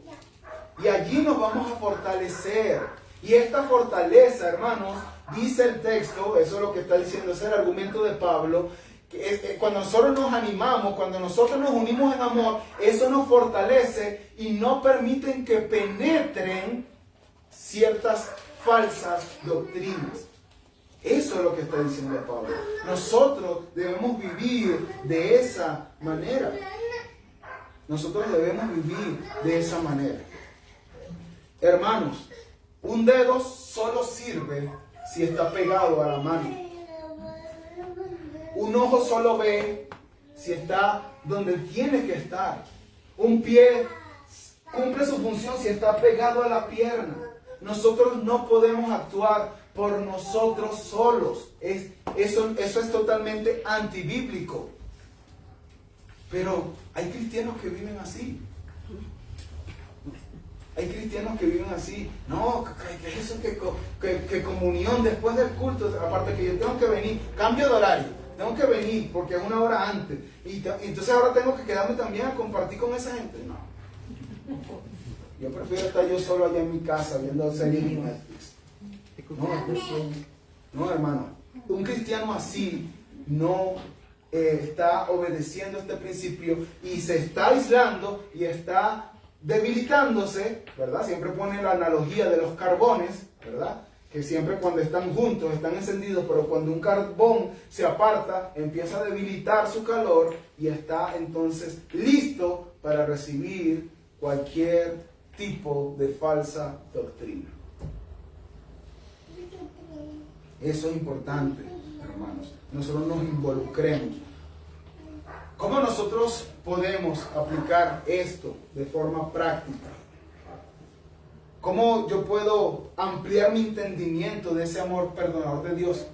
Y allí nos vamos a fortalecer. Y esta fortaleza, hermanos, dice el texto, eso es lo que está diciendo, ese es el argumento de Pablo, que cuando nosotros nos animamos, cuando nosotros nos unimos en amor, eso nos fortalece y no permiten que penetren ciertas falsas doctrinas. Eso es lo que está diciendo Pablo. Nosotros debemos vivir de esa manera. Nosotros debemos vivir de esa manera. Hermanos, un dedo solo sirve si está pegado a la mano. Un ojo solo ve si está donde tiene que estar. Un pie cumple su función si está pegado a la pierna. Nosotros no podemos actuar por nosotros solos. Eso es totalmente antibíblico. Pero hay cristianos que viven así. Hay cristianos que viven así. No, que eso, que comunión después del culto. Aparte que yo tengo que venir, cambio de horario. Tengo que venir porque es una hora antes. Y entonces ahora tengo que quedarme también a compartir con esa gente. No. Yo prefiero estar yo solo allá en mi casa viendo series en Netflix. No, hermano. Un cristiano así no está obedeciendo este principio y se está aislando y está debilitándose, ¿verdad? Siempre pone la analogía de los carbones, ¿verdad? Que siempre cuando están juntos están encendidos, pero cuando un carbón se aparta, empieza a debilitar su calor y está entonces listo para recibir cualquier tipo de falsa doctrina. Eso es importante, hermanos. Nosotros nos involucremos. ¿Cómo nosotros podemos aplicar esto de forma práctica? ¿Cómo yo puedo ampliar mi entendimiento de ese amor perdonador de Dios?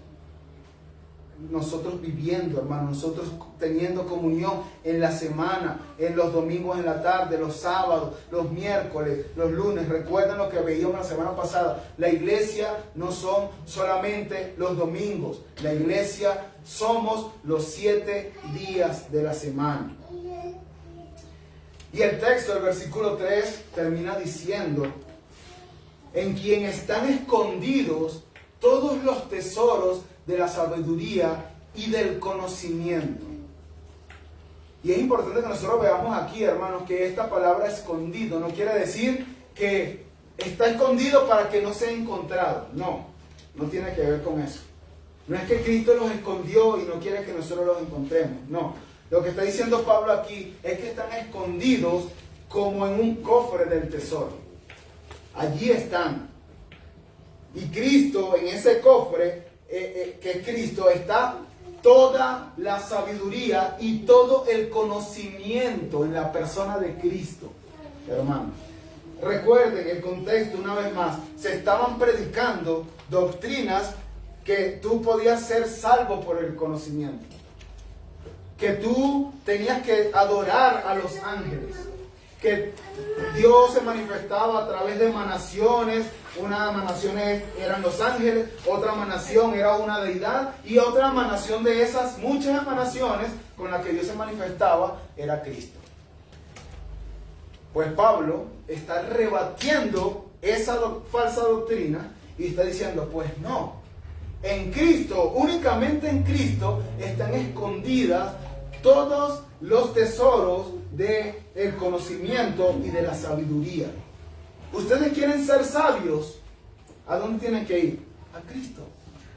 Nosotros viviendo, hermano, nosotros teniendo comunión en la semana, en los domingos en la tarde, los sábados, los miércoles, los lunes. Recuerden lo que veíamos la semana pasada. La iglesia no son solamente los domingos. La iglesia somos los 7 días de la semana. Y el texto del versículo 3 termina diciendo: en quien están escondidos todos los tesoros de la sabiduría y del conocimiento. Y es importante que nosotros veamos aquí, hermanos, que esta palabra escondido no quiere decir que está escondido para que no sea encontrado. No, no tiene que ver con eso. No es que Cristo los escondió y no quiere que nosotros los encontremos. No, lo que está diciendo Pablo aquí es que están escondidos como en un cofre del tesoro. Allí están. Y Cristo, en ese cofre, que es Cristo, está toda la sabiduría y todo el conocimiento en la persona de Cristo, hermanos. Recuerden el contexto una vez más. Se estaban predicando doctrinas que tú podías ser salvo por el conocimiento. Que tú tenías que adorar a los ángeles. Que Dios se manifestaba a través de emanaciones. Una emanación eran los ángeles, otra emanación era una deidad, y otra emanación de esas muchas emanaciones con las que Dios se manifestaba era Cristo. Pues Pablo está rebatiendo esa falsa doctrina y está diciendo: pues no, en Cristo, únicamente en Cristo están escondidas todos los tesoros del conocimiento y de la sabiduría. Ustedes quieren ser sabios, ¿a dónde tienen que ir? A Cristo.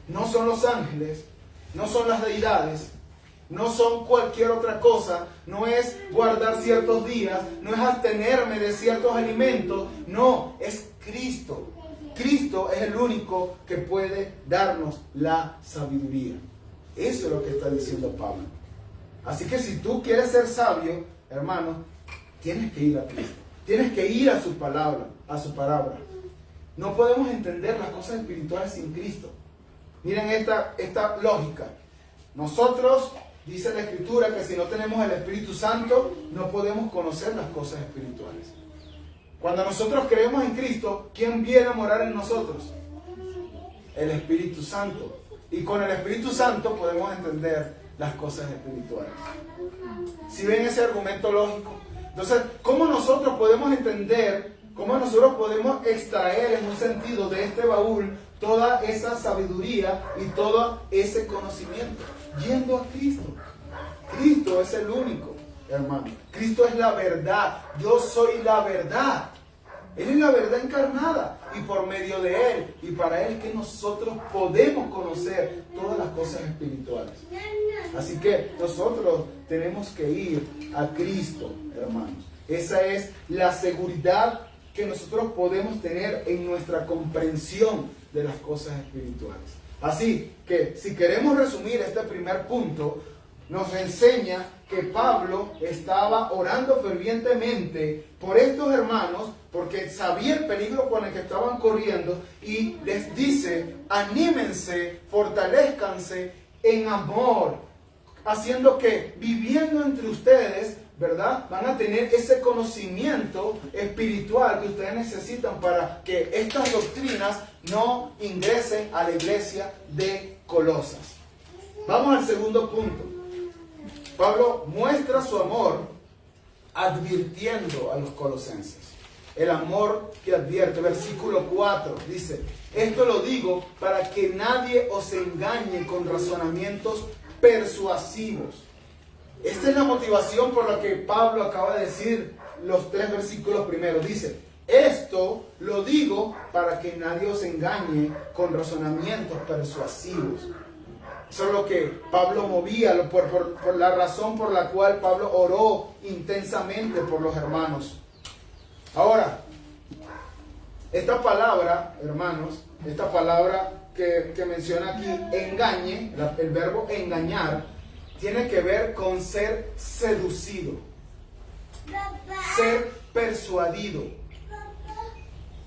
No son los ángeles, no son las deidades, no son cualquier otra cosa, no es guardar ciertos días, no es abstenerme de ciertos alimentos, no, es Cristo. Cristo es el único que puede darnos la sabiduría. Eso es lo que está diciendo Pablo. Así que si tú quieres ser sabio, hermano, tienes que ir a Cristo. Tienes que ir a su palabra, No podemos entender las cosas espirituales sin Cristo. Miren esta lógica. Nosotros, dice la Escritura, que si no tenemos el Espíritu Santo, no podemos conocer las cosas espirituales. Cuando nosotros creemos en Cristo, ¿quién viene a morar en nosotros? El Espíritu Santo. Y con el Espíritu Santo podemos entender las cosas espirituales. ¿Sí ven ese argumento lógico? Entonces, ¿cómo nosotros podemos entender, cómo nosotros podemos extraer en un sentido de este baúl toda esa sabiduría y todo ese conocimiento? Yendo a Cristo. Cristo es el único, hermano. Cristo es la verdad. Yo soy la verdad. Él es la verdad encarnada. Y por medio de Él y para Él es que nosotros podemos conocer todas las cosas espirituales. Así que nosotros tenemos que ir a Cristo, hermanos. Esa es la seguridad que nosotros podemos tener en nuestra comprensión de las cosas espirituales. Así que si queremos resumir este primer punto, nos enseña que Pablo estaba orando fervientemente por estos hermanos porque sabía el peligro con el que estaban corriendo y les dice: anímense, fortalezcanse en amor, haciendo que viviendo entre ustedes, ¿verdad?, van a tener ese conocimiento espiritual que ustedes necesitan para que estas doctrinas no ingresen a la iglesia de Colosas. Vamos al segundo punto. Pablo muestra su amor advirtiendo a los colosenses. El amor que advierte. Versículo 4 dice: esto lo digo para que nadie os engañe con razonamientos persuasivos. Esta es la motivación por la que Pablo acaba de decir los 3 versículos primeros. Dice: esto lo digo para que nadie os engañe con razonamientos persuasivos. Eso es lo que Pablo movía, por la razón por la cual Pablo oró intensamente por los hermanos. Ahora, esta palabra, hermanos, esta palabra que menciona aquí, engañe, el verbo engañar, tiene que ver con ser seducido, ser persuadido.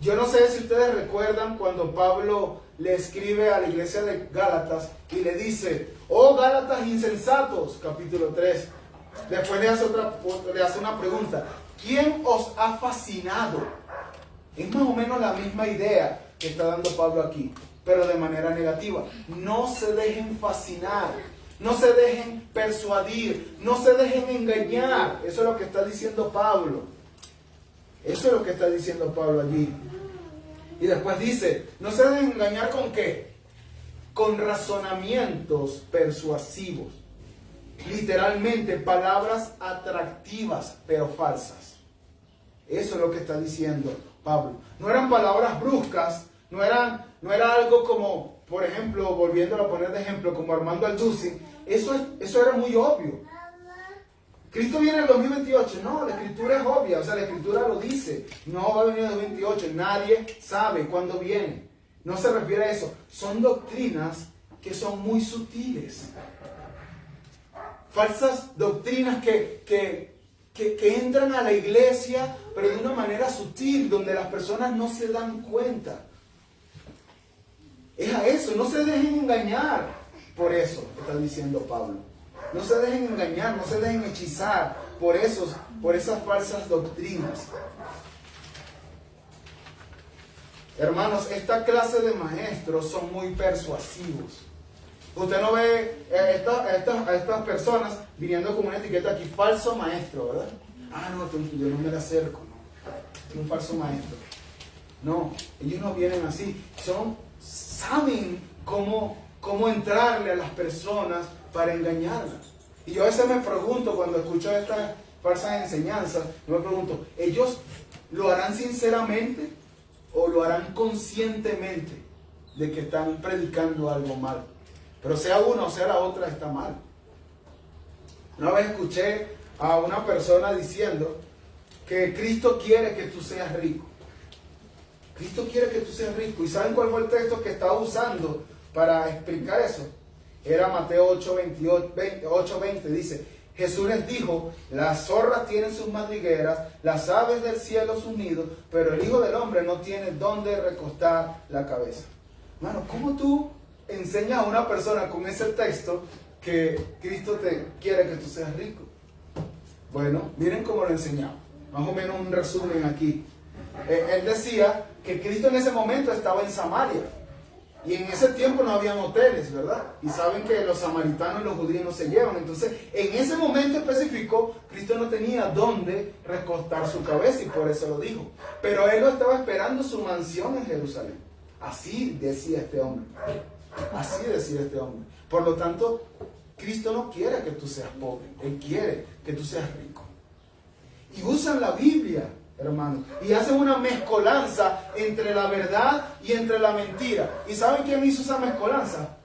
Yo no sé si ustedes recuerdan cuando Pablo le escribe a la iglesia de Gálatas y le dice: oh Gálatas insensatos, capítulo 3. Después le hace una pregunta: ¿quién os ha fascinado? Es más o menos la misma idea que está dando Pablo aquí, pero de manera negativa. No se dejen fascinar, no se dejen persuadir, no se dejen engañar. Eso es lo que está diciendo Pablo. Eso es lo que está diciendo Pablo allí. Y después dice: no se dejen engañar ¿con qué? Con razonamientos persuasivos. Literalmente, palabras atractivas pero falsas. Eso es lo que está diciendo Pablo. No eran palabras bruscas, no era algo como, por ejemplo, volviéndolo a poner de ejemplo, como Armando Alducin. Eso era muy obvio. Cristo viene en el 2028. No, la escritura es obvia, o sea, la escritura lo dice. No va a venir en el 2028, nadie sabe cuándo viene. No se refiere a eso. Son doctrinas que son muy sutiles. Falsas doctrinas que entran a la iglesia, pero de una manera sutil, donde las personas no se dan cuenta. Es a eso, no se dejen engañar. Por eso está diciendo Pablo. No se dejen engañar, no se dejen hechizar por esas falsas doctrinas. Hermanos, esta clase de maestros son muy persuasivos. Usted no ve a estas personas viniendo con una etiqueta aquí: falso maestro, ¿verdad? Ah, no, yo no me le acerco, no. Es un falso maestro. No, ellos no vienen así. Saben cómo entrarle a las personas para engañarlas. Y yo a veces me pregunto, cuando escucho estas falsas enseñanzas, yo me pregunto: ¿ellos lo harán sinceramente o lo harán conscientemente de que están predicando algo mal? Pero sea una o sea la otra, está mal. Una vez escuché a una persona diciendo que Cristo quiere que tú seas rico. Cristo quiere que tú seas rico. ¿Y saben cuál fue el texto que estaba usando para explicar eso? Era Mateo 8:20. Dice: Jesús les dijo: las zorras tienen sus madrigueras, las aves del cielo sus nidos, pero el Hijo del Hombre no tiene dónde recostar la cabeza. Hermano, ¿cómo tú enseñas a una persona con ese texto que Cristo te quiere que tú seas rico? Bueno, miren cómo lo enseñaba. Más o menos un resumen aquí. Él decía que Cristo en ese momento estaba en Samaria. Y en ese tiempo no habían hoteles, ¿verdad? Y saben que los samaritanos y los judíos no se llevan. Entonces, en ese momento específico, Cristo no tenía dónde recostar su cabeza y por eso lo dijo. Pero él lo estaba esperando su mansión en Jerusalén. Así decía este hombre. Así decía este hombre. Por lo tanto, Cristo no quiere que tú seas pobre. Él quiere que tú seas rico. Y usan la Biblia, hermanos, y hacen una mezcolanza entre la verdad y entre la mentira. ¿Y saben quién hizo esa mezcolanza?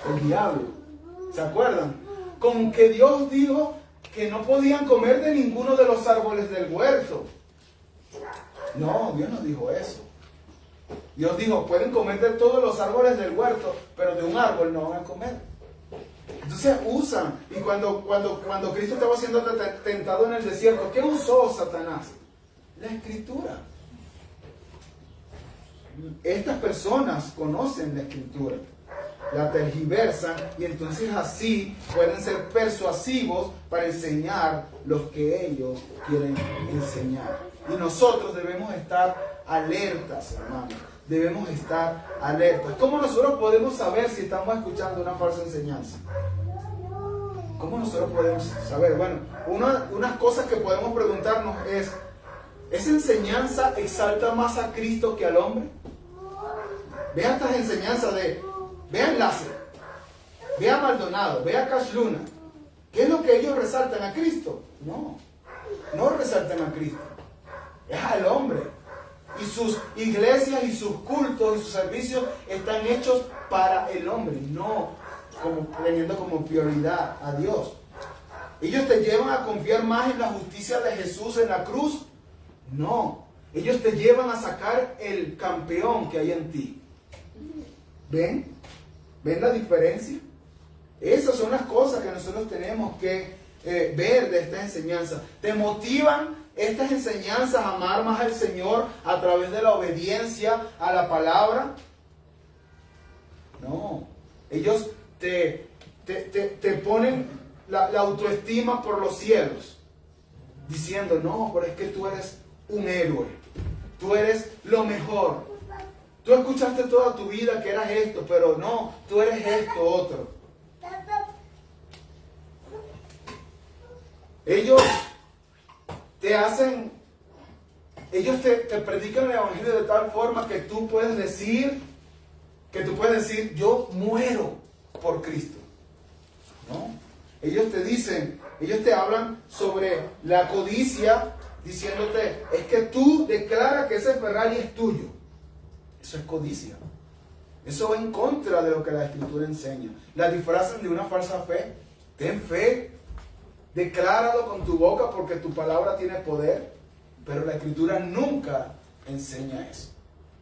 El diablo. ¿Se acuerdan? Con que Dios dijo que no podían comer de ninguno de los árboles del huerto. No, Dios no dijo eso. Dios dijo: pueden comer de todos los árboles del huerto, pero de un árbol no van a comer. Entonces usan, y cuando Cristo estaba siendo tentado en el desierto, ¿qué usó Satanás? La Escritura. Estas personas conocen la Escritura, la tergiversan, y entonces así pueden ser persuasivos para enseñar lo que ellos quieren enseñar. Y nosotros debemos estar alertas, hermanos. Debemos estar alertas. ¿Cómo nosotros podemos saber si estamos escuchando una falsa enseñanza? ¿Cómo nosotros podemos saber? Bueno, unas cosas que podemos preguntarnos es: ¿esa enseñanza exalta más a Cristo que al hombre? Vea estas enseñanzas ve a Enlace, ve a Maldonado, ve a Cash Luna. ¿Qué es lo que ellos resaltan? ¿A Cristo? No resaltan a Cristo. Es al hombre. Y sus iglesias y sus cultos y sus servicios están hechos para el hombre, no teniendo como prioridad a Dios. ¿Ellos te llevan a confiar más en la justicia de Jesús en la cruz? No. Ellos te llevan a sacar el campeón que hay en ti. ¿Ven? ¿Ven la diferencia? Esas son las cosas que nosotros tenemos que ver de estas enseñanzas. ¿Te motivan estas enseñanzas a amar más al Señor a través de la obediencia a la palabra? No. Ellos te ponen la autoestima por los cielos, diciendo, no, pero es que tú eres un héroe, tú eres lo mejor. Tú escuchaste toda tu vida que eras esto, pero no, tú eres esto otro. Ellos te predican el evangelio de tal forma que tú puedes decir, yo muero por Cristo. ¿No? Ellos te hablan sobre la codicia, diciéndote, es que tú declaras que ese Ferrari es tuyo. Eso es codicia. Eso va en contra de lo que la Escritura enseña. La disfrazan de una falsa fe. Ten fe, decláralo con tu boca porque tu palabra tiene poder, pero la Escritura nunca enseña eso.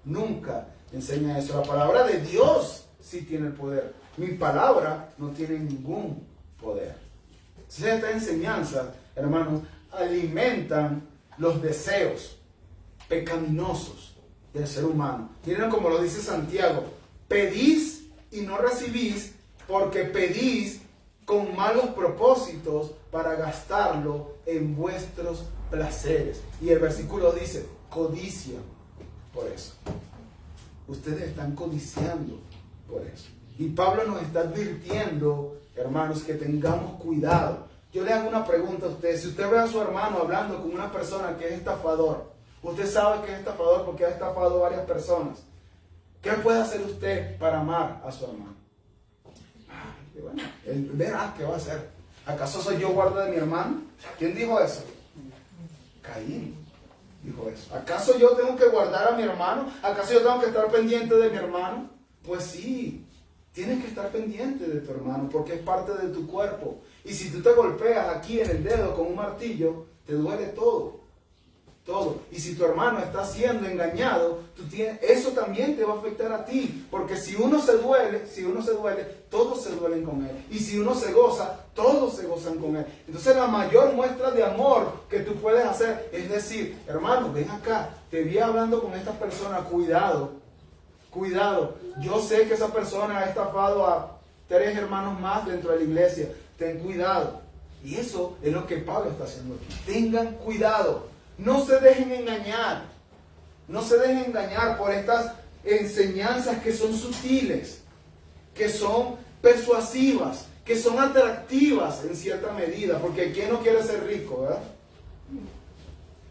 Nunca enseña eso. La palabra de Dios sí tiene el poder. Mi palabra no tiene ningún poder. Entonces estas enseñanzas, hermanos, alimentan los deseos pecaminosos del ser humano. Miren como lo dice Santiago: pedís y no recibís, porque pedís con malos propósitos para gastarlo en vuestros placeres. Y el versículo dice, codician por eso. Ustedes están codiciando por eso. Y Pablo nos está advirtiendo, hermanos, que tengamos cuidado. Yo le hago una pregunta a usted. Si usted ve a su hermano hablando con una persona que es estafador, usted sabe que es estafador porque ha estafado a varias personas, ¿qué puede hacer usted para amar a su hermano? Y bueno, él verá qué va a hacer. ¿Acaso soy yo guarda de mi hermano? ¿Quién dijo eso? Caín dijo eso. ¿Acaso yo tengo que guardar a mi hermano? ¿Acaso yo tengo que estar pendiente de mi hermano? Pues sí, tienes que estar pendiente de tu hermano porque es parte de tu cuerpo. Y si tú te golpeas aquí en el dedo con un martillo, te duele todo. Todo. Y si tu hermano está siendo engañado, eso también te va a afectar a ti. Porque si uno se duele, todos se duelen con él. Y si uno se goza, todos se gozan con él. Entonces la mayor muestra de amor que tú puedes hacer es decir, hermano, ven acá, te vi hablando con esta persona, cuidado. Yo sé que esa persona ha estafado a 3 hermanos más dentro de la iglesia. Ten cuidado. Y eso es lo que Pablo está haciendo aquí. Tengan cuidado. No se dejen engañar. No se dejen engañar por estas enseñanzas que son sutiles, que son persuasivas, que son atractivas en cierta medida. Porque ¿quién no quiere ser rico, verdad?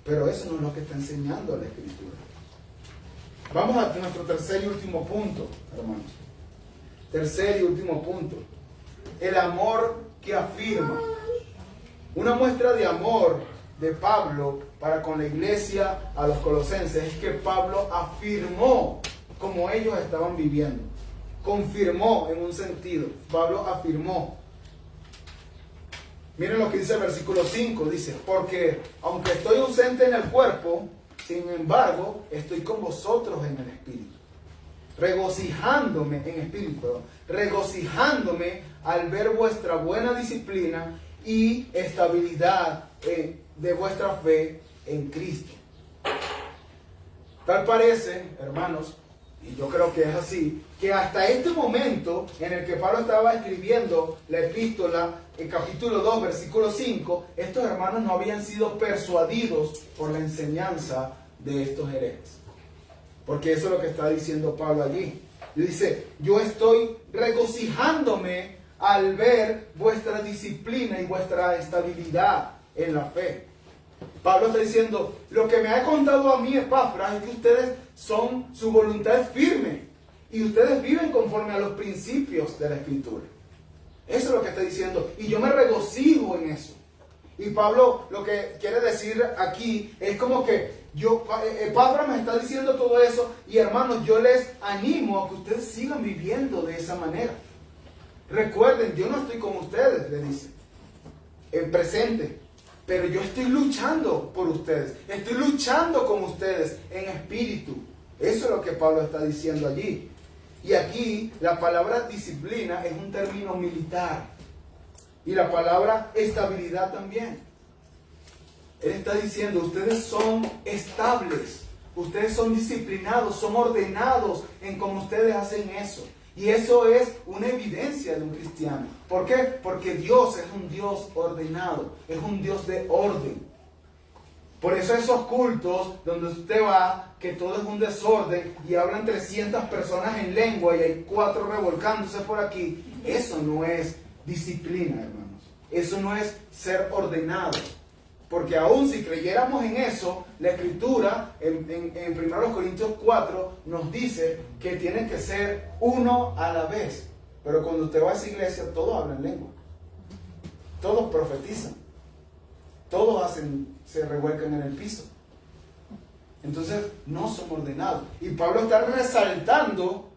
Pero eso no es lo que está enseñando la Escritura. Vamos a nuestro tercer y último punto, hermanos. Tercer y último punto. El amor que afirma. Una muestra de amor de Pablo para con la iglesia a los colosenses es que Pablo afirmó como ellos estaban viviendo. Confirmó en un sentido. Pablo afirmó. Miren lo que dice el versículo 5. Dice, porque aunque estoy ausente en el cuerpo, sin embargo, estoy con vosotros en el espíritu. Regocijándome al ver vuestra buena disciplina y estabilidad de vuestra fe en Cristo. Tal parece, hermanos, y yo creo que es así, que hasta este momento en el que Pablo estaba escribiendo la epístola, en capítulo 2, versículo 5, estos hermanos no habían sido persuadidos por la enseñanza de estos herejes. Porque eso es lo que está diciendo Pablo allí. Y dice, yo estoy regocijándome al ver vuestra disciplina y vuestra estabilidad en la fe. Pablo está diciendo, lo que me ha contado a mí Epafras es que ustedes su voluntad es firme y ustedes viven conforme a los principios de la Escritura. Eso es lo que está diciendo y yo me regocijo en eso. Y Pablo lo que quiere decir aquí es como que Epafras me está diciendo todo eso y hermanos, yo les animo a que ustedes sigan viviendo de esa manera. Recuerden, yo no estoy con ustedes, le dice, en presente, pero yo estoy luchando por ustedes, estoy luchando con ustedes en espíritu. Eso es lo que Pablo está diciendo allí. Y aquí la palabra disciplina es un término militar. Y la palabra estabilidad también. Él está diciendo, ustedes son estables, ustedes son disciplinados, son ordenados en cómo ustedes hacen eso. Y eso es una evidencia de un cristiano. ¿Por qué? Porque Dios es un Dios ordenado, es un Dios de orden. Por eso esos cultos donde usted va, que todo es un desorden y hablan 300 personas en lengua y hay 4 revolcándose por aquí, eso no es disciplina, hermanos. Eso no es ser ordenado. Porque aún si creyéramos en eso, la Escritura en 1 Corintios 4 nos dice que tiene que ser uno a la vez. Pero cuando usted va a esa iglesia, todos hablan lengua. Todos profetizan. Todos se revuelcan en el piso. Entonces no son ordenados. Y Pablo está resaltando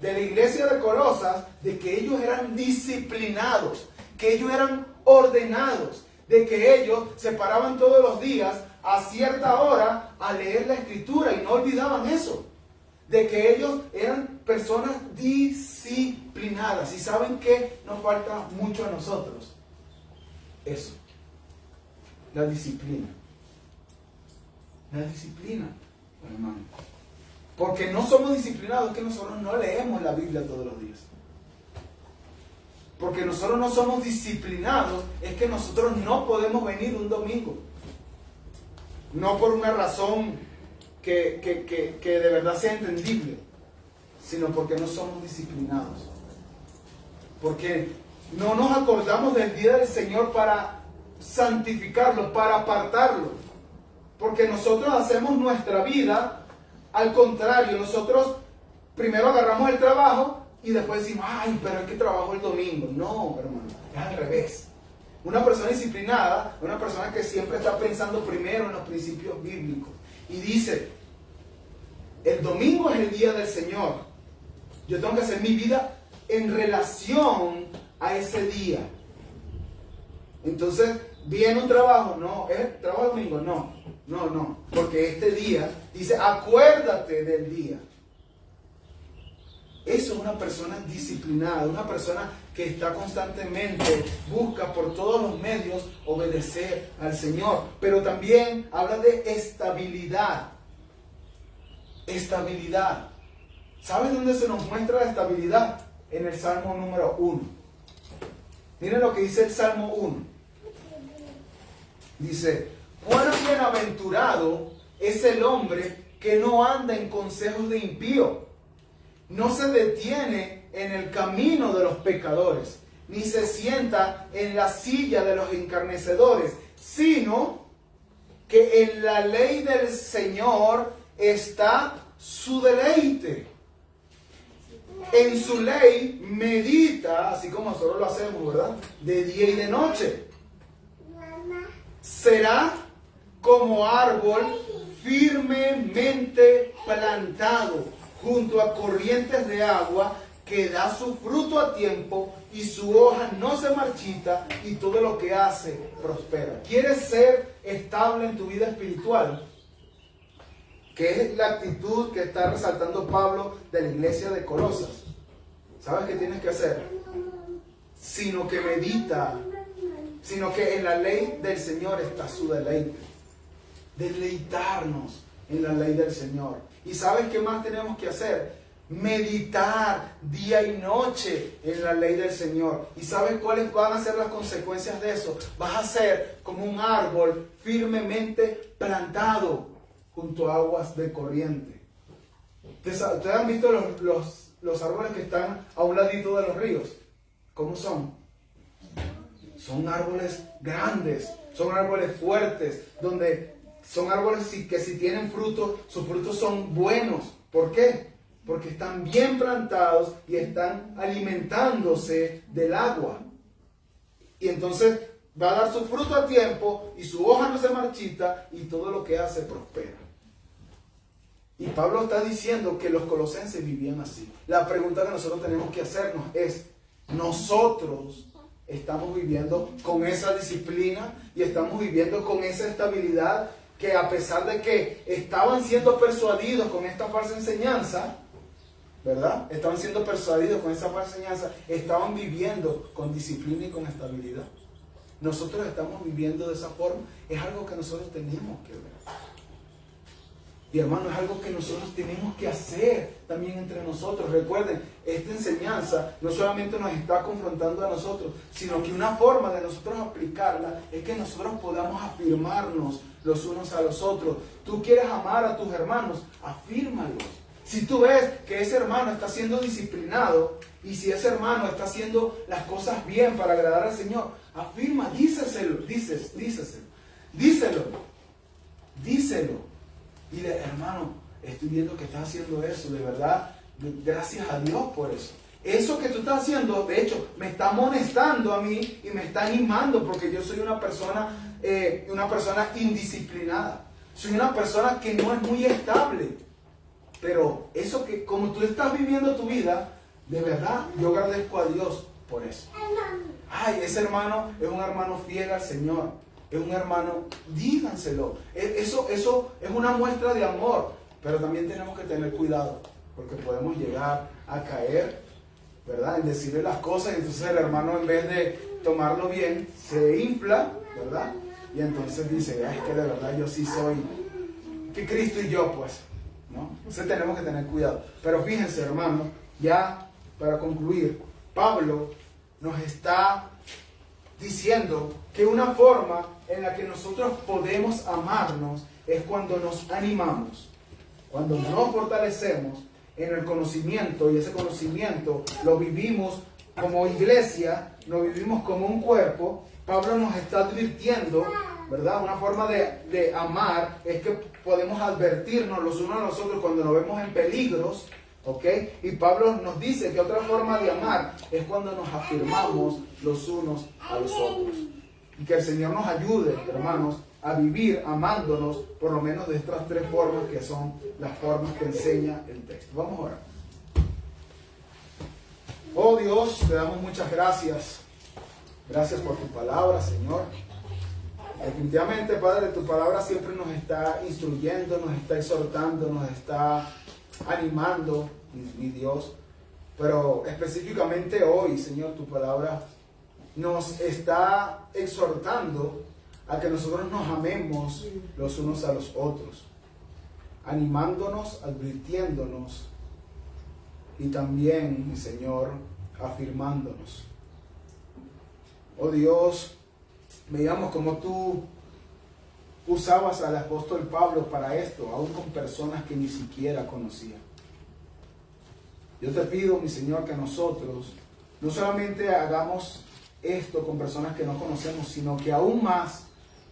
de la iglesia de Colosas de que ellos eran disciplinados, que ellos eran ordenados, de que ellos se paraban todos los días a cierta hora a leer la Escritura y no olvidaban eso. De que ellos eran personas disciplinadas. ¿Y saben qué nos falta mucho a nosotros? Eso. La disciplina. La disciplina, hermano. Porque no somos disciplinados, es que nosotros no leemos la Biblia todos los días. Porque nosotros no somos disciplinados, es que nosotros no podemos venir un domingo. No por una razón que de verdad sea entendible, sino porque no somos disciplinados. Porque no nos acordamos del día del Señor para santificarlo, para apartarlo. Porque nosotros hacemos nuestra vida al contrario. Nosotros primero agarramos el trabajo y después decimos, ay, pero es que trabajo el domingo. No, hermano, es al revés. Una persona disciplinada, una persona que siempre está pensando primero en los principios bíblicos. Y dice, el domingo es el día del Señor. Yo tengo que hacer mi vida en relación a ese día. Entonces, ¿viene un trabajo? No. ¿Es trabajo el domingo? No. Porque este día dice, acuérdate del día. Eso es una persona disciplinada, una persona que está constantemente, busca por todos los medios obedecer al Señor. Pero también habla de estabilidad. Estabilidad. ¿Sabes dónde se nos muestra la estabilidad? En el Salmo número 1. Miren lo que dice el Salmo 1. Dice, cuán bienaventurado es el hombre que no anda en consejos de impío, no se detiene en el camino de los pecadores, ni se sienta en la silla de los escarnecedores, sino que en la ley del Señor está su deleite. En su ley medita, así como nosotros lo hacemos, ¿verdad? De día y de noche. Será como árbol firmemente plantado junto a corrientes de agua, que da su fruto a tiempo y su hoja no se marchita, y todo lo que hace prospera. ¿Quieres ser estable en tu vida espiritual? Que es la actitud que está resaltando Pablo de la iglesia de Colosas. ¿Sabes qué tienes que hacer? Sino que medita, sino que en la ley del Señor está su deleite. Deleitarnos en la ley del Señor. ¿Y sabes qué más tenemos que hacer? Meditar día y noche en la ley del Señor. ¿Y sabes cuáles van a ser las consecuencias de eso? Vas a ser como un árbol firmemente plantado junto a aguas de corriente. ¿Ustedes han visto los árboles que están a un ladito de los ríos? ¿Cómo son? Son árboles grandes, son árboles fuertes, donde son árboles que si tienen frutos, sus frutos son buenos. ¿Por qué? Porque están bien plantados y están alimentándose del agua. Y entonces va a dar su fruto a tiempo y su hoja no se marchita y todo lo que hace prospera. Y Pablo está diciendo que los colosenses vivían así. La pregunta que nosotros tenemos que hacernos es, ¿nosotros estamos viviendo con esa disciplina y estamos viviendo con esa estabilidad, que a pesar de que estaban siendo persuadidos con esta falsa enseñanza, ¿verdad? Estaban siendo persuadidos con esa falsa enseñanza, estaban viviendo con disciplina y con estabilidad. Nosotros estamos viviendo de esa forma, es algo que nosotros tenemos que ver. Y hermano, es algo que nosotros tenemos que hacer también entre nosotros. Recuerden, esta enseñanza no solamente nos está confrontando a nosotros, sino que una forma de nosotros aplicarla es que nosotros podamos afirmarnos los unos a los otros. Tú quieres amar a tus hermanos, afírmalos. Si tú ves que ese hermano está siendo disciplinado y si ese hermano está haciendo las cosas bien para agradar al Señor, afirma, díselo. Dile, hermano, estoy viendo que estás haciendo eso, de verdad, gracias a Dios por eso. Eso que tú estás haciendo, de hecho, me está amonestando a mí y me está animando porque yo soy una persona indisciplinada. Soy una persona que no es muy estable. Pero eso que, como tú estás viviendo tu vida, de verdad, yo agradezco a Dios por eso. Ay, ese hermano es un hermano fiel al Señor. Es un hermano, díganselo. Eso es una muestra de amor. Pero también tenemos que tener cuidado, porque podemos llegar a caer, ¿verdad? En decirle las cosas, y entonces el hermano, en vez de tomarlo bien, se infla, ¿verdad? Y entonces dice, es que de verdad yo sí soy, que Cristo y yo, pues, ¿no? Entonces tenemos que tener cuidado. Pero fíjense, hermano, ya para concluir, Pablo nos está diciendo que una forma en la que nosotros podemos amarnos es cuando nos animamos, cuando nos fortalecemos en el conocimiento, y ese conocimiento lo vivimos como iglesia, lo vivimos como un cuerpo. Pablo nos está advirtiendo, ¿verdad? Una forma de amar es que podemos advertirnos los unos a los otros cuando nos vemos en peligros, ¿ok? Y Pablo nos dice que otra forma de amar es cuando nos afirmamos los unos a los otros. Y que el Señor nos ayude, hermanos, a vivir amándonos por lo menos de estas tres formas que son las formas que enseña el texto. Vamos a orar. Oh Dios, te damos muchas gracias. Gracias por tu palabra, Señor. Definitivamente, Padre, tu palabra siempre nos está instruyendo, nos está exhortando, nos está animando, mi Dios. Pero específicamente hoy, Señor, tu palabra nos está exhortando a que nosotros nos amemos los unos a los otros, animándonos, advirtiéndonos y también, Señor, afirmándonos. Oh Dios, veamos cómo tú usabas al apóstol Pablo para esto, aún con personas que ni siquiera conocía. Yo te pido, mi Señor, que nosotros no solamente hagamos esto con personas que no conocemos, sino que aún más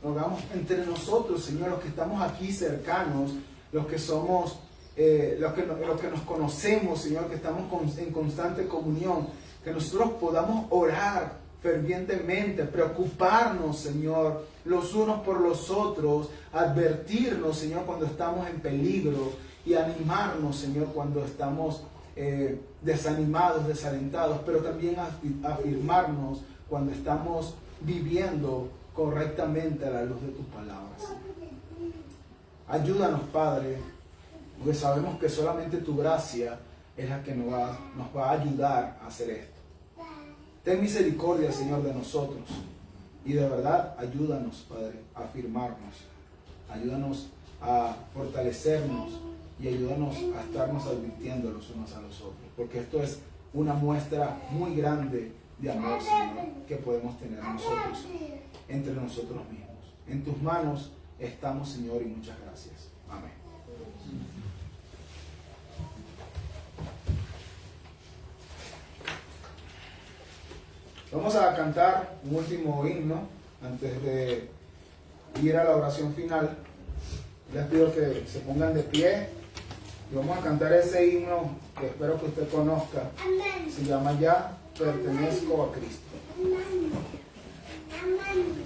lo hagamos entre nosotros, Señor, los que estamos aquí cercanos, los que somos, los que nos conocemos, Señor, que estamos en constante comunión, que nosotros podamos orar fervientemente, preocuparnos, Señor, los unos por los otros, advertirnos, Señor, cuando estamos en peligro y animarnos, Señor, cuando estamos desanimados, desalentados, pero también afirmarnos cuando estamos viviendo correctamente a la luz de tus palabras. Ayúdanos, Padre, porque sabemos que solamente tu gracia es la que nos va a ayudar a hacer esto. Ten misericordia, Señor, de nosotros. Y de verdad, ayúdanos, Padre, a afirmarnos. Ayúdanos a fortalecernos y ayúdanos a estarnos advirtiendo los unos a los otros. Porque esto es una muestra muy grande de amor, Señor, que podemos tener nosotros, entre nosotros mismos. En tus manos estamos, Señor, y muchas gracias. Amén. Vamos a cantar un último himno antes de ir a la oración final. Les pido que se pongan de pie y vamos a cantar ese himno que espero que usted conozca. Se llama Ya pertenezco a Cristo. Amén.